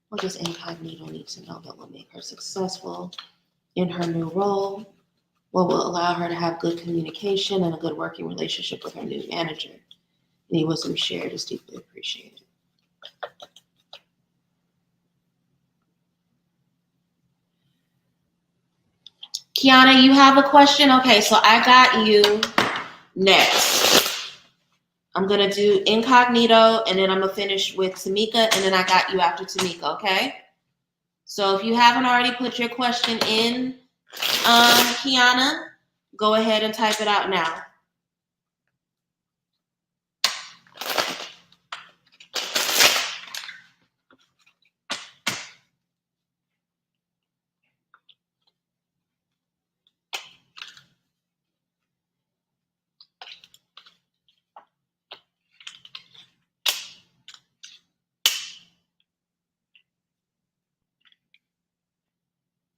What does Incognito need to know that will make her successful in her new role? What will allow her to have good communication and a good working relationship with her new manager? Any wisdom shared is deeply appreciated. Kiana, you have a question? Okay, so I got you next. I'm going to do Incognito, and then I'm going to finish with Tamika, and then I got you after Tamika, okay? So if you haven't already put your question in, Kiana, go ahead and type it out now.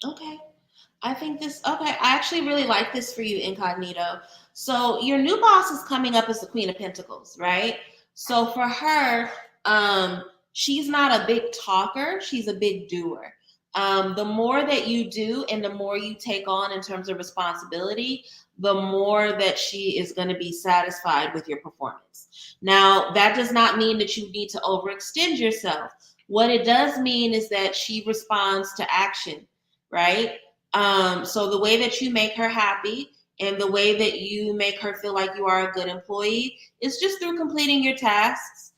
Okay. I actually really like this for you, Incognito. So your new boss is coming up as the Queen of Pentacles, right? So for her, she's not a big talker, she's a big doer. The more that you do and the more you take on in terms of responsibility, the more that she is going to be satisfied with your performance. Now, that does not mean that you need to overextend yourself. What it does mean is that she responds to action, right? So the way that you make her happy and the way that you make her feel like you are a good employee is just through completing your tasks,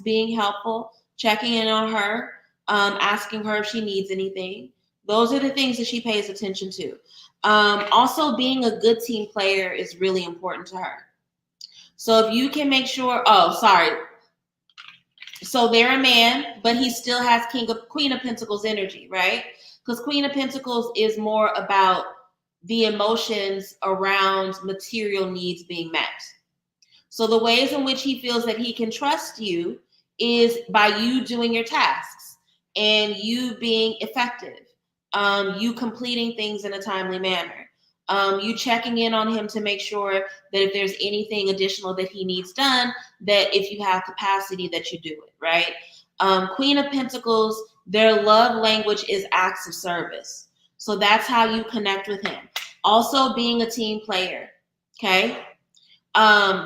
being helpful, checking in on her, asking her if she needs anything. Those are the things that she pays attention to. Also, being a good team player is really important to her. So if you can make sure, so they're a man, but he still has Queen of Pentacles energy, right? Because Queen of Pentacles is more about the emotions around material needs being met. So the ways in which he feels that he can trust you is by you doing your tasks and you being effective, you completing things in a timely manner, you checking in on him to make sure that if there's anything additional that he needs done, that if you have capacity that you do it, right? Queen of Pentacles, their love language is acts of service. So that's how you connect with him. Also being a team player, okay?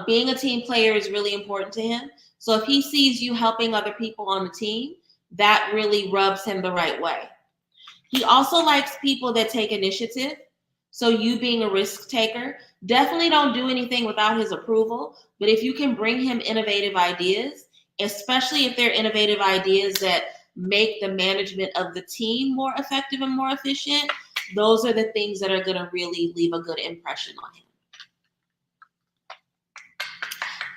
Being a team player is really important to him. So if he sees you helping other people on the team, that really rubs him the right way. He also likes people that take initiative. So you being a risk taker, definitely don't do anything without his approval. But if you can bring him innovative ideas, especially if they're innovative ideas that make the management of the team more effective and more efficient, those are the things that are going to really leave a good impression on him.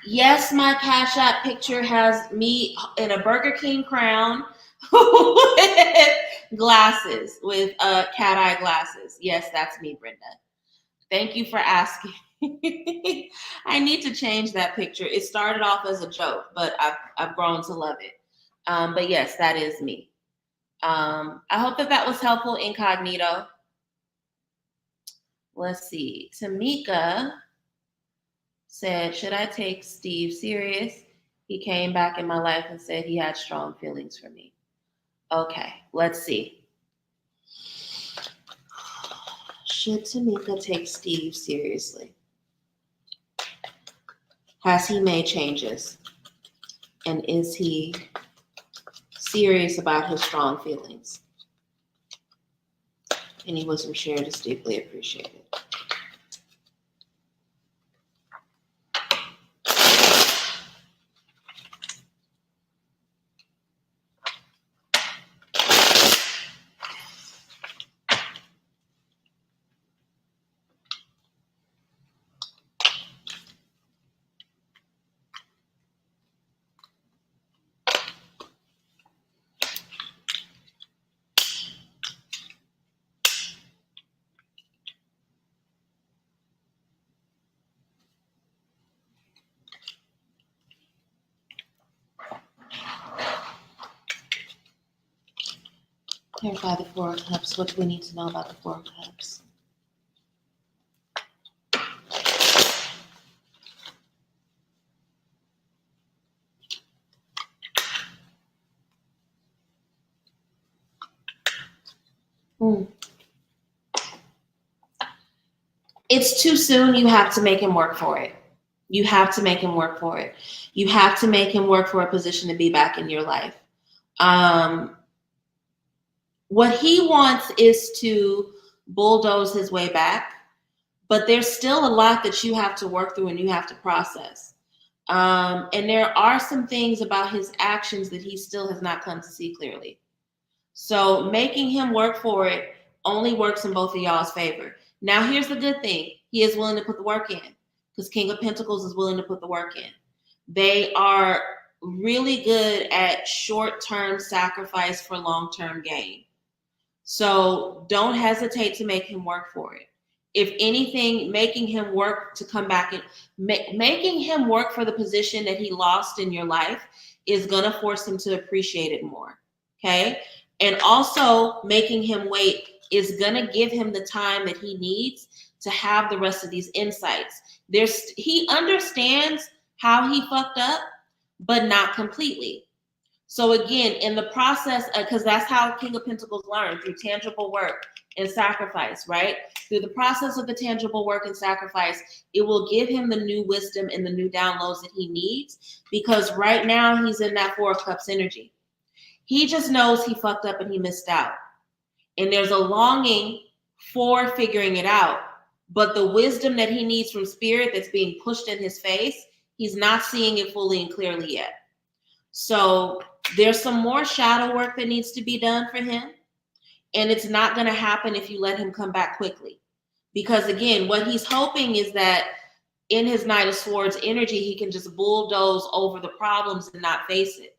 Yes, my Cash App picture has me in a Burger King crown with glasses, with cat eye glasses. Yes, that's me, Brenda. Thank you for asking. I need to change that picture. It started off as a joke, but I've grown to love it. But yes, that is me. I hope that was helpful, Incognito. Let's see. Tamika said, should I take Steve serious? He came back in my life and said he had strong feelings for me. Okay, let's see. Should Tamika take Steve seriously? Has he made changes? And is he serious about his strong feelings? Any wisdom shared is deeply appreciated. Clarify the Four of Cups. What do we need to know about the Four of Cups? It's too soon. You have to make him work for it. You have to make him work for it. You have to make him work for a position to be back in your life. What he wants is to bulldoze his way back, but there's still a lot that you have to work through and you have to process. And there are some things about his actions that he still has not come to see clearly. So making him work for it only works in both of y'all's favor. Now, here's the good thing. He is willing to put the work in because King of Pentacles is willing to put the work in. They are really good at short-term sacrifice for long-term gain. So don't hesitate to make him work for it. If anything, making him work to come back and making him work for the position that he lost in your life is going to force him to appreciate it more. Okay. And also making him wait is going to give him the time that he needs to have the rest of these insights. He understands how he fucked up, but not completely. So again, in the process, because that's how King of Pentacles learn, through tangible work and sacrifice, right? Through the process of the tangible work and sacrifice, it will give him the new wisdom and the new downloads that he needs, because right now he's in that Four of Cups energy. He just knows he fucked up and he missed out. And there's a longing for figuring it out. But the wisdom that he needs from spirit that's being pushed in his face, he's not seeing it fully and clearly yet. So there's some more shadow work that needs to be done for him. And it's not going to happen if you let him come back quickly. Because again, what he's hoping is that in his Knight of Swords energy, he can just bulldoze over the problems and not face it.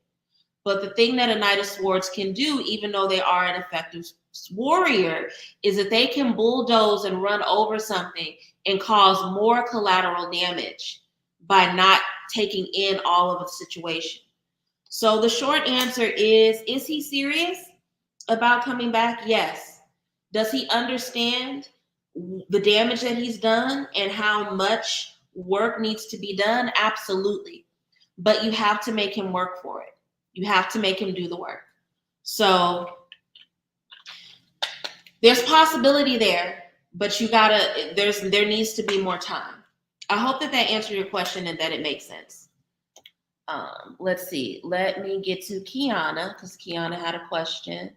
But the thing that a Knight of Swords can do, even though they are an effective warrior, is that they can bulldoze and run over something and cause more collateral damage by not taking in all of the situation. So the short answer is he serious about coming back? Yes. Does he understand the damage that he's done and how much work needs to be done? Absolutely. But you have to make him work for it. You have to make him do the work. So there's possibility there, but there needs to be more time. I hope that answered your question and that it makes sense. Let's see. Let me get to Kiana, because Kiana had a question.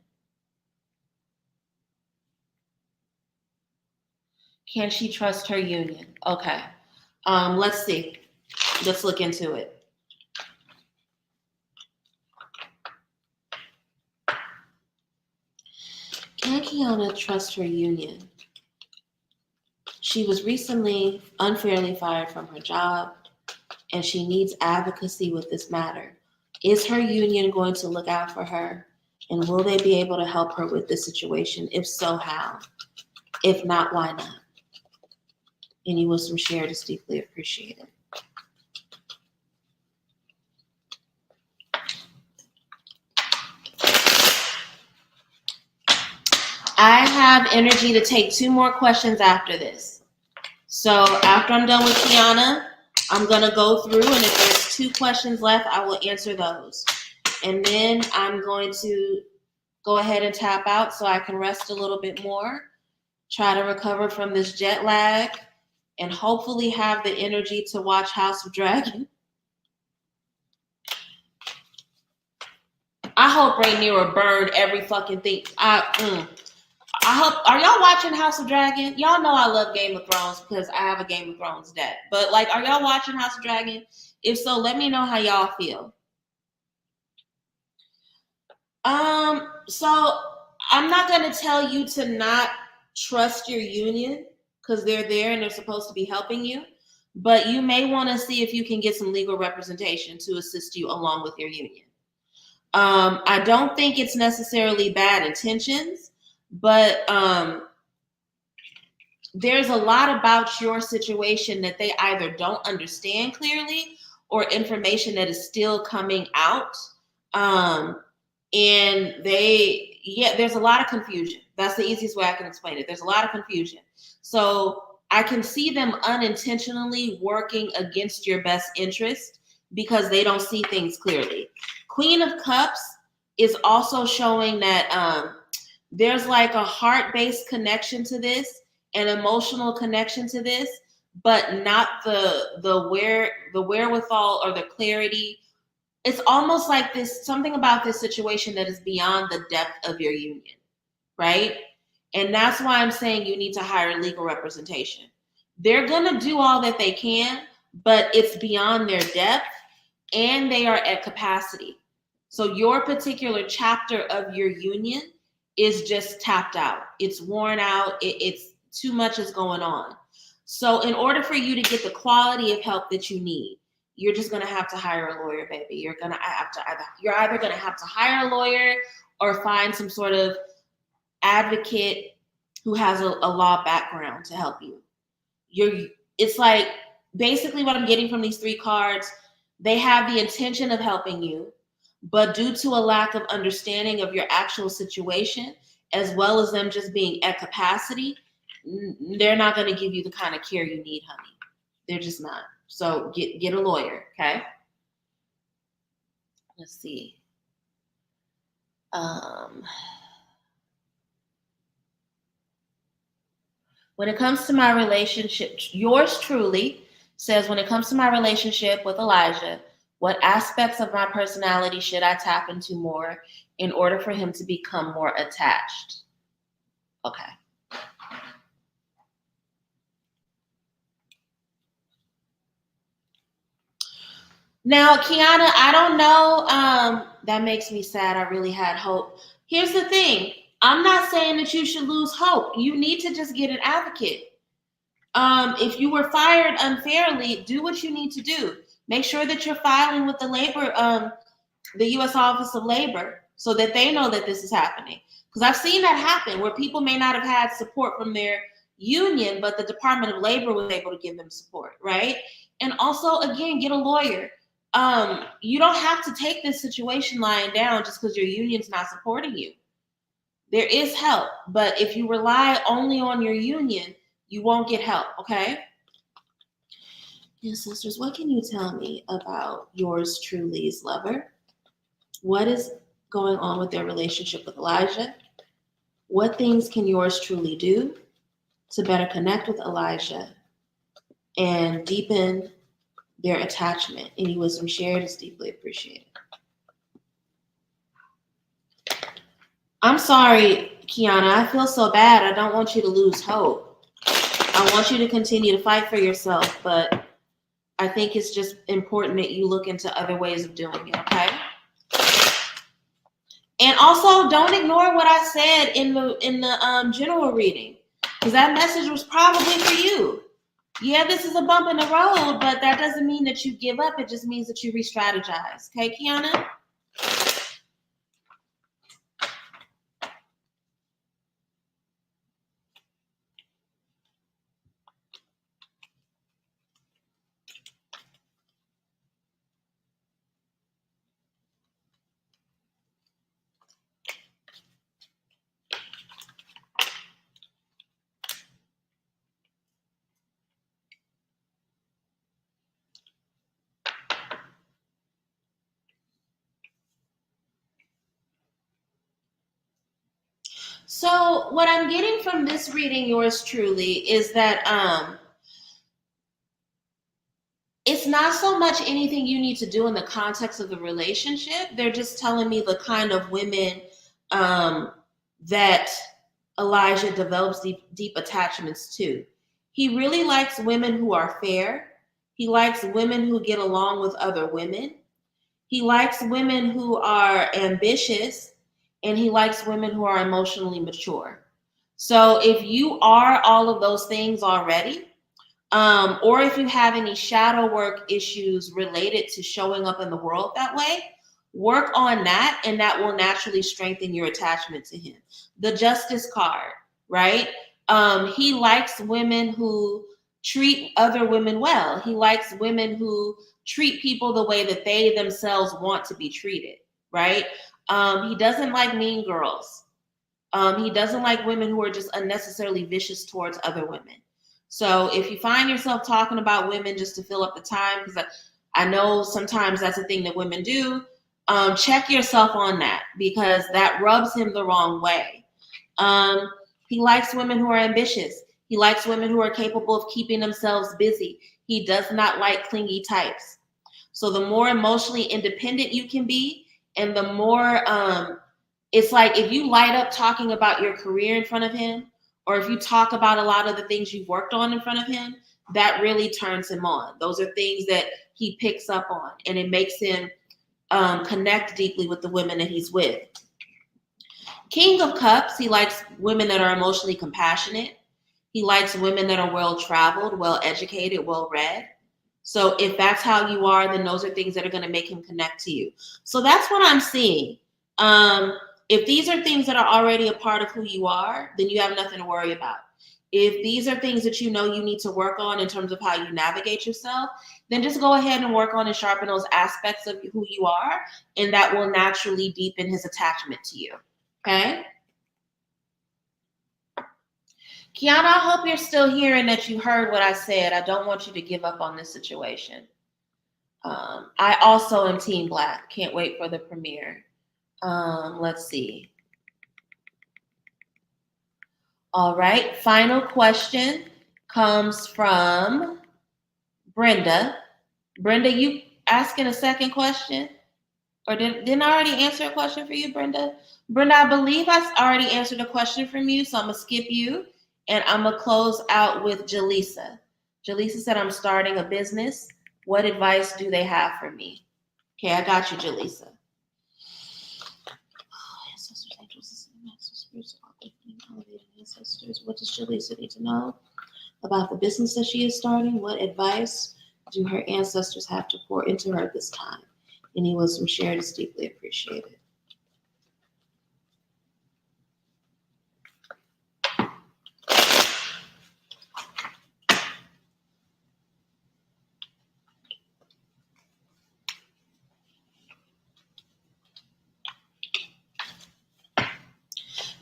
Can she trust her union? Okay. Let's see. Let's look into it. Can Kiana trust her union? She was recently unfairly fired from her job, and she needs advocacy with this matter. Is her union going to look out for her? And will they be able to help her with this situation? If so, how? If not, why not? Any wisdom shared is deeply appreciated. I have energy to take 2 more questions after this. So after I'm done with Kiana, I'm going to go through, and if there's 2 questions left, I will answer those. And then I'm going to go ahead and tap out so I can rest a little bit more, try to recover from this jet lag, and hopefully have the energy to watch House of Dragon. I hope Rhaenyra burned every fucking thing. I hope, are y'all watching House of Dragon? Y'all know I love Game of Thrones because I have a Game of Thrones deck. But like, are y'all watching House of Dragon? If so, let me know how y'all feel. So I'm not going to tell you to not trust your union because they're there and they're supposed to be helping you. But you may want to see if you can get some legal representation to assist you along with your union. I don't think it's necessarily bad intentions, but there's a lot about your situation that they either don't understand clearly or information that is still coming out. And there's a lot of confusion. That's the easiest way I can explain it. There's a lot of confusion. So I can see them unintentionally working against your best interest because they don't see things clearly. Queen of Cups is also showing that there's like a heart-based connection to this, an emotional connection to this, but not the wherewithal or the clarity. It's almost like this something about this situation that is beyond the depth of your union, right? And that's why I'm saying you need to hire legal representation. They're going to do all that they can, but it's beyond their depth and they are at capacity. So your particular chapter of your union is just tapped out. It's worn out. It's too much is going on. So in order for you to get the quality of help that you need, you're just going to have to hire a lawyer, baby. You're either going to have to hire a lawyer or find some sort of advocate who has a law background to help you. It's like basically what I'm getting from these three cards, they have the intention of helping you, but due to a lack of understanding of your actual situation, as well as them just being at capacity, they're not going to give you the kind of care you need, honey. They're just not. So get a lawyer, okay? Let's see. When it comes to my relationship, yours truly says, when it comes to my relationship with Elijah, what aspects of my personality should I tap into more in order for him to become more attached? Okay. Now, Kiana, I don't know. That makes me sad. I really had hope. Here's the thing. I'm not saying that you should lose hope. You need to just get an advocate. If you were fired unfairly, do what you need to do. Make sure that you're filing with the U.S. Office of Labor, so that they know that this is happening. Because I've seen that happen where people may not have had support from their union, but the Department of Labor was able to give them support, right? And also, again, get a lawyer. You don't have to take this situation lying down just because your union's not supporting you. There is help, but if you rely only on your union, you won't get help, okay? Yes, sisters, what can you tell me about yours truly's lover? What is going on with their relationship with Elijah? What things can yours truly do to better connect with Elijah and deepen their attachment? Any wisdom shared is deeply appreciated. I'm sorry, Kiana. I feel so bad. I don't want you to lose hope. I want you to continue to fight for yourself, but I think it's just important that you look into other ways of doing it, okay? And also, don't ignore what I said in the general reading, because that message was probably for you. Yeah, this is a bump in the road, but that doesn't mean that you give up. It just means that you re-strategize. Okay, Kiana? So what I'm getting from this reading, yours truly, is that it's not so much anything you need to do in the context of the relationship. They're just telling me the kind of women that Elijah develops deep attachments to. He really likes women who are fair. He likes women who get along with other women. He likes women who are ambitious, and he likes women who are emotionally mature. So if you are all of those things already, or if you have any shadow work issues related to showing up in the world that way, work on that, and that will naturally strengthen your attachment to him. The Justice card, right? He likes women who treat other women well. He likes women who treat people the way that they themselves want to be treated, right? He doesn't like mean girls. He doesn't like women who are just unnecessarily vicious towards other women. So if you find yourself talking about women just to fill up the time, because I know sometimes that's a thing that women do, check yourself on that, because that rubs him the wrong way. He likes women who are ambitious. He likes women who are capable of keeping themselves busy. He does not like clingy types. So the more emotionally independent you can be, and the more it's like if you light up talking about your career in front of him, or if you talk about a lot of the things you've worked on in front of him, that really turns him on. Those are things that he picks up on, and it makes him connect deeply with the women that he's with. King of Cups, he likes women that are emotionally compassionate. He likes women that are well-traveled, well-educated, well-read. So if that's how you are, then those are things that are going to make him connect to you. So that's what I'm seeing. If these are things that are already a part of who you are, then you have nothing to worry about. If these are things that you know you need to work on in terms of how you navigate yourself, then just go ahead and work on and sharpen those aspects of who you are, and that will naturally deepen his attachment to you. Okay? Kiana, I hope you're still here and that you heard what I said. I don't want you to give up on this situation. I also am Team Black. Can't wait for the premiere. Let's see. All right. Final question comes from Brenda. Brenda, you asking a second question? Or didn't I already answer a question for you, Brenda? Brenda, I believe I already answered a question from you, so I'm going to skip you. And I'm going to close out with Jaleesa. Jaleesa said, I'm starting a business. What advice do they have for me? Okay, I got you, Jaleesa. What does Jaleesa need to know about the business that she is starting? What advice do her ancestors have to pour into her at this time? Any wisdom shared is deeply appreciated.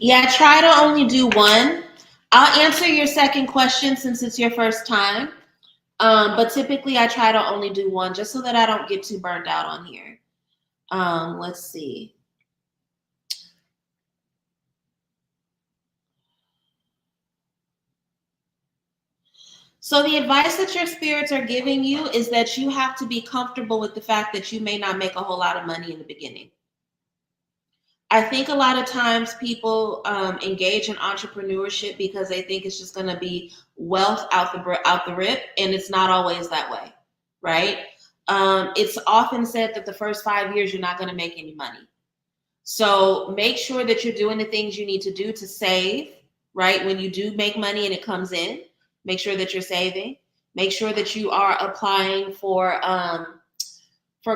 Yeah, try to only do one. I'll answer your second question since it's your first time. But typically I try to only do one just so that I don't get too burned out on here. Let's see. So the advice that your spirits are giving you is that you have to be comfortable with the fact that you may not make a whole lot of money in the beginning. I think a lot of times people engage in entrepreneurship because they think it's just going to be wealth out the rip, and it's not always that way, right? It's often said that the first 5 years you're not going to make any money. So make sure that you're doing the things you need to do to save, right? When you do make money and it comes in, make sure that you're saving. Make sure that you are applying for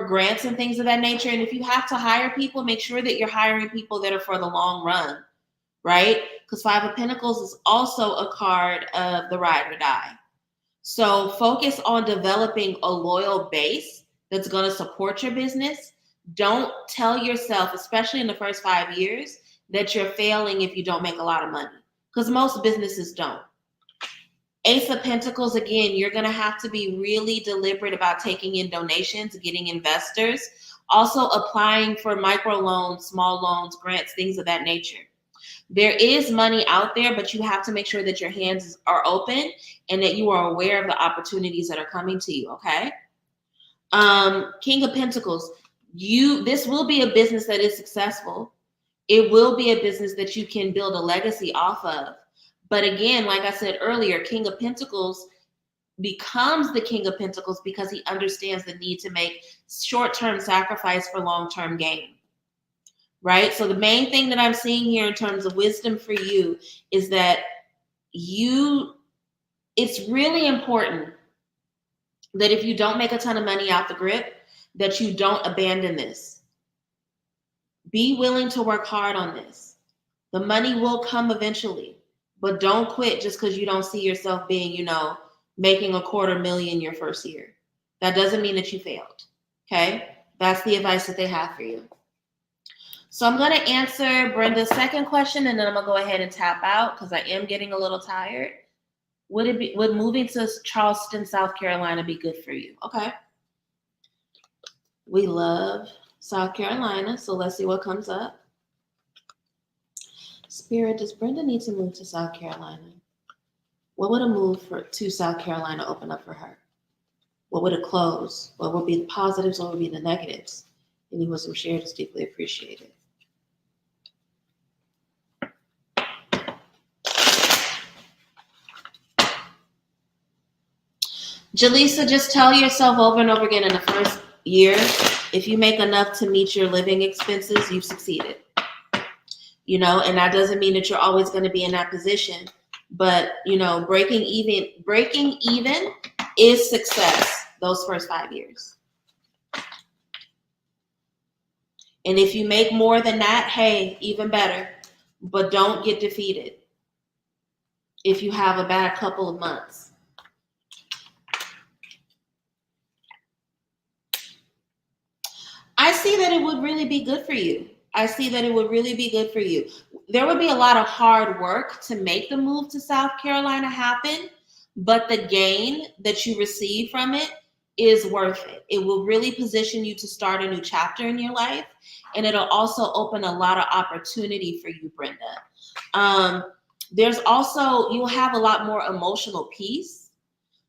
grants and things of that nature. And if you have to hire people, make sure that you're hiring people that are for the long run, right? Because Five of Pentacles is also a card of the ride or die. So focus on developing a loyal base that's going to support your business. Don't tell yourself, especially in the first 5 years, that you're failing if you don't make a lot of money, because most businesses don't. Ace of Pentacles, again, you're going to have to be really deliberate about taking in donations, getting investors, also applying for microloans, small loans, grants, things of that nature. There is money out there, but you have to make sure that your hands are open and that you are aware of the opportunities that are coming to you, okay? King of Pentacles, this will be a business that is successful. It will be a business that you can build a legacy off of. But again, like I said earlier, King of Pentacles becomes the King of Pentacles because he understands the need to make short-term sacrifice for long-term gain, right? So the main thing that I'm seeing here in terms of wisdom for you is that it's really important that if you don't make a ton of money out the grip, that you don't abandon this. Be willing to work hard on this. The money will come eventually. But don't quit just because you don't see yourself being, making $250,000 your first year. That doesn't mean that you failed. Okay? That's the advice that they have for you. So I'm going to answer Brenda's second question, and then I'm going to go ahead and tap out because I am getting a little tired. Would moving to Charleston, South Carolina be good for you? Okay. We love South Carolina, so let's see what comes up. Spirit, does Brenda need to move to South Carolina? What would a move to South Carolina open up for her? What would it close? What would be the positives? What would be the negatives? Any wisdom shared is deeply appreciated. Jaleesa, just tell yourself over and over again in the first year, if you make enough to meet your living expenses, you've succeeded. And that doesn't mean that you're always going to be in that position. But, breaking even is success those first 5 years. And if you make more than that, hey, even better. But don't get defeated if you have a bad couple of months. I see that it would really be good for you. There would be a lot of hard work to make the move to South Carolina happen, but the gain that you receive from it is worth it. It will really position you to start a new chapter in your life, and it'll also open a lot of opportunity for you, Brenda. You'll have a lot more emotional peace.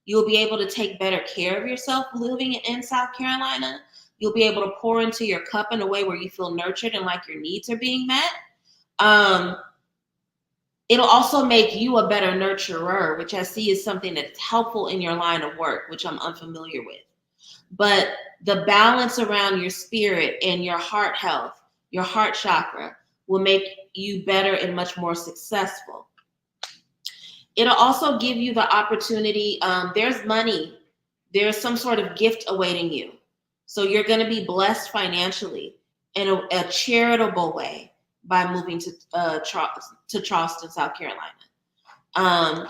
You'll be able to take better care of yourself living in South Carolina. You'll be able to pour into your cup in a way where you feel nurtured and like your needs are being met. It'll also make you a better nurturer, which I see is something that's helpful in your line of work, which I'm unfamiliar with. But the balance around your spirit and your heart health, your heart chakra, will make you better and much more successful. It'll also give you the opportunity. There's money. There's some sort of gift awaiting you. So you're going to be blessed financially in a charitable way by moving to Charleston, South Carolina.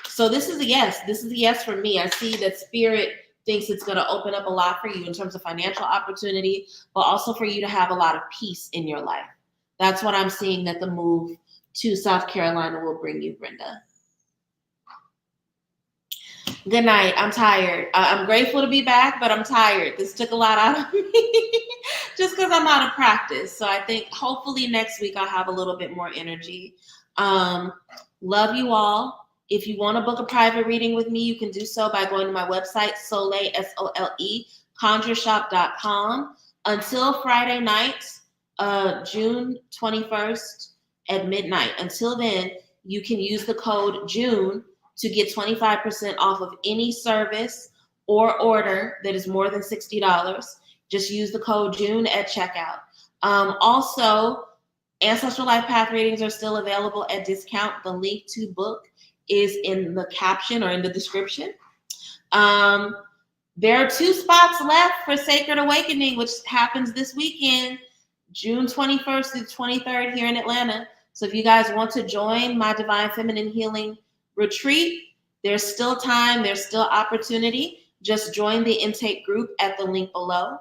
So this is a yes. This is a yes for me. I see that Spirit thinks it's going to open up a lot for you in terms of financial opportunity, but also for you to have a lot of peace in your life. That's what I'm seeing that the move to South Carolina will bring you, Brenda. Good night. I'm tired. I'm grateful to be back, but I'm tired. This took a lot out of me just because I'm out of practice. So I think hopefully next week I'll have a little bit more energy. Love you all. If you want to book a private reading with me, you can do so by going to my website, Soleil, SOLE, conjureshop.com. Until Friday night, June 21st at midnight. Until then, you can use the code JUNE to get 25% off of any service or order that is more than $60. Just use the code JUNE at checkout. Also, Ancestral Life Path readings are still available at discount. The link to book is in the caption or in the description. There are 2 spots left for Sacred Awakening, which happens this weekend, June 21st through 23rd here in Atlanta. So if you guys want to join my Divine Feminine Healing retreat, there's still time, there's still opportunity. Just join the intake group at the link below.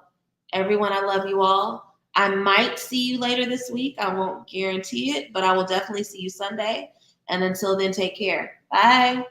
Everyone, I love you all. I might see you later this week. I won't guarantee it, but I will definitely see you Sunday. And until then, take care. Bye.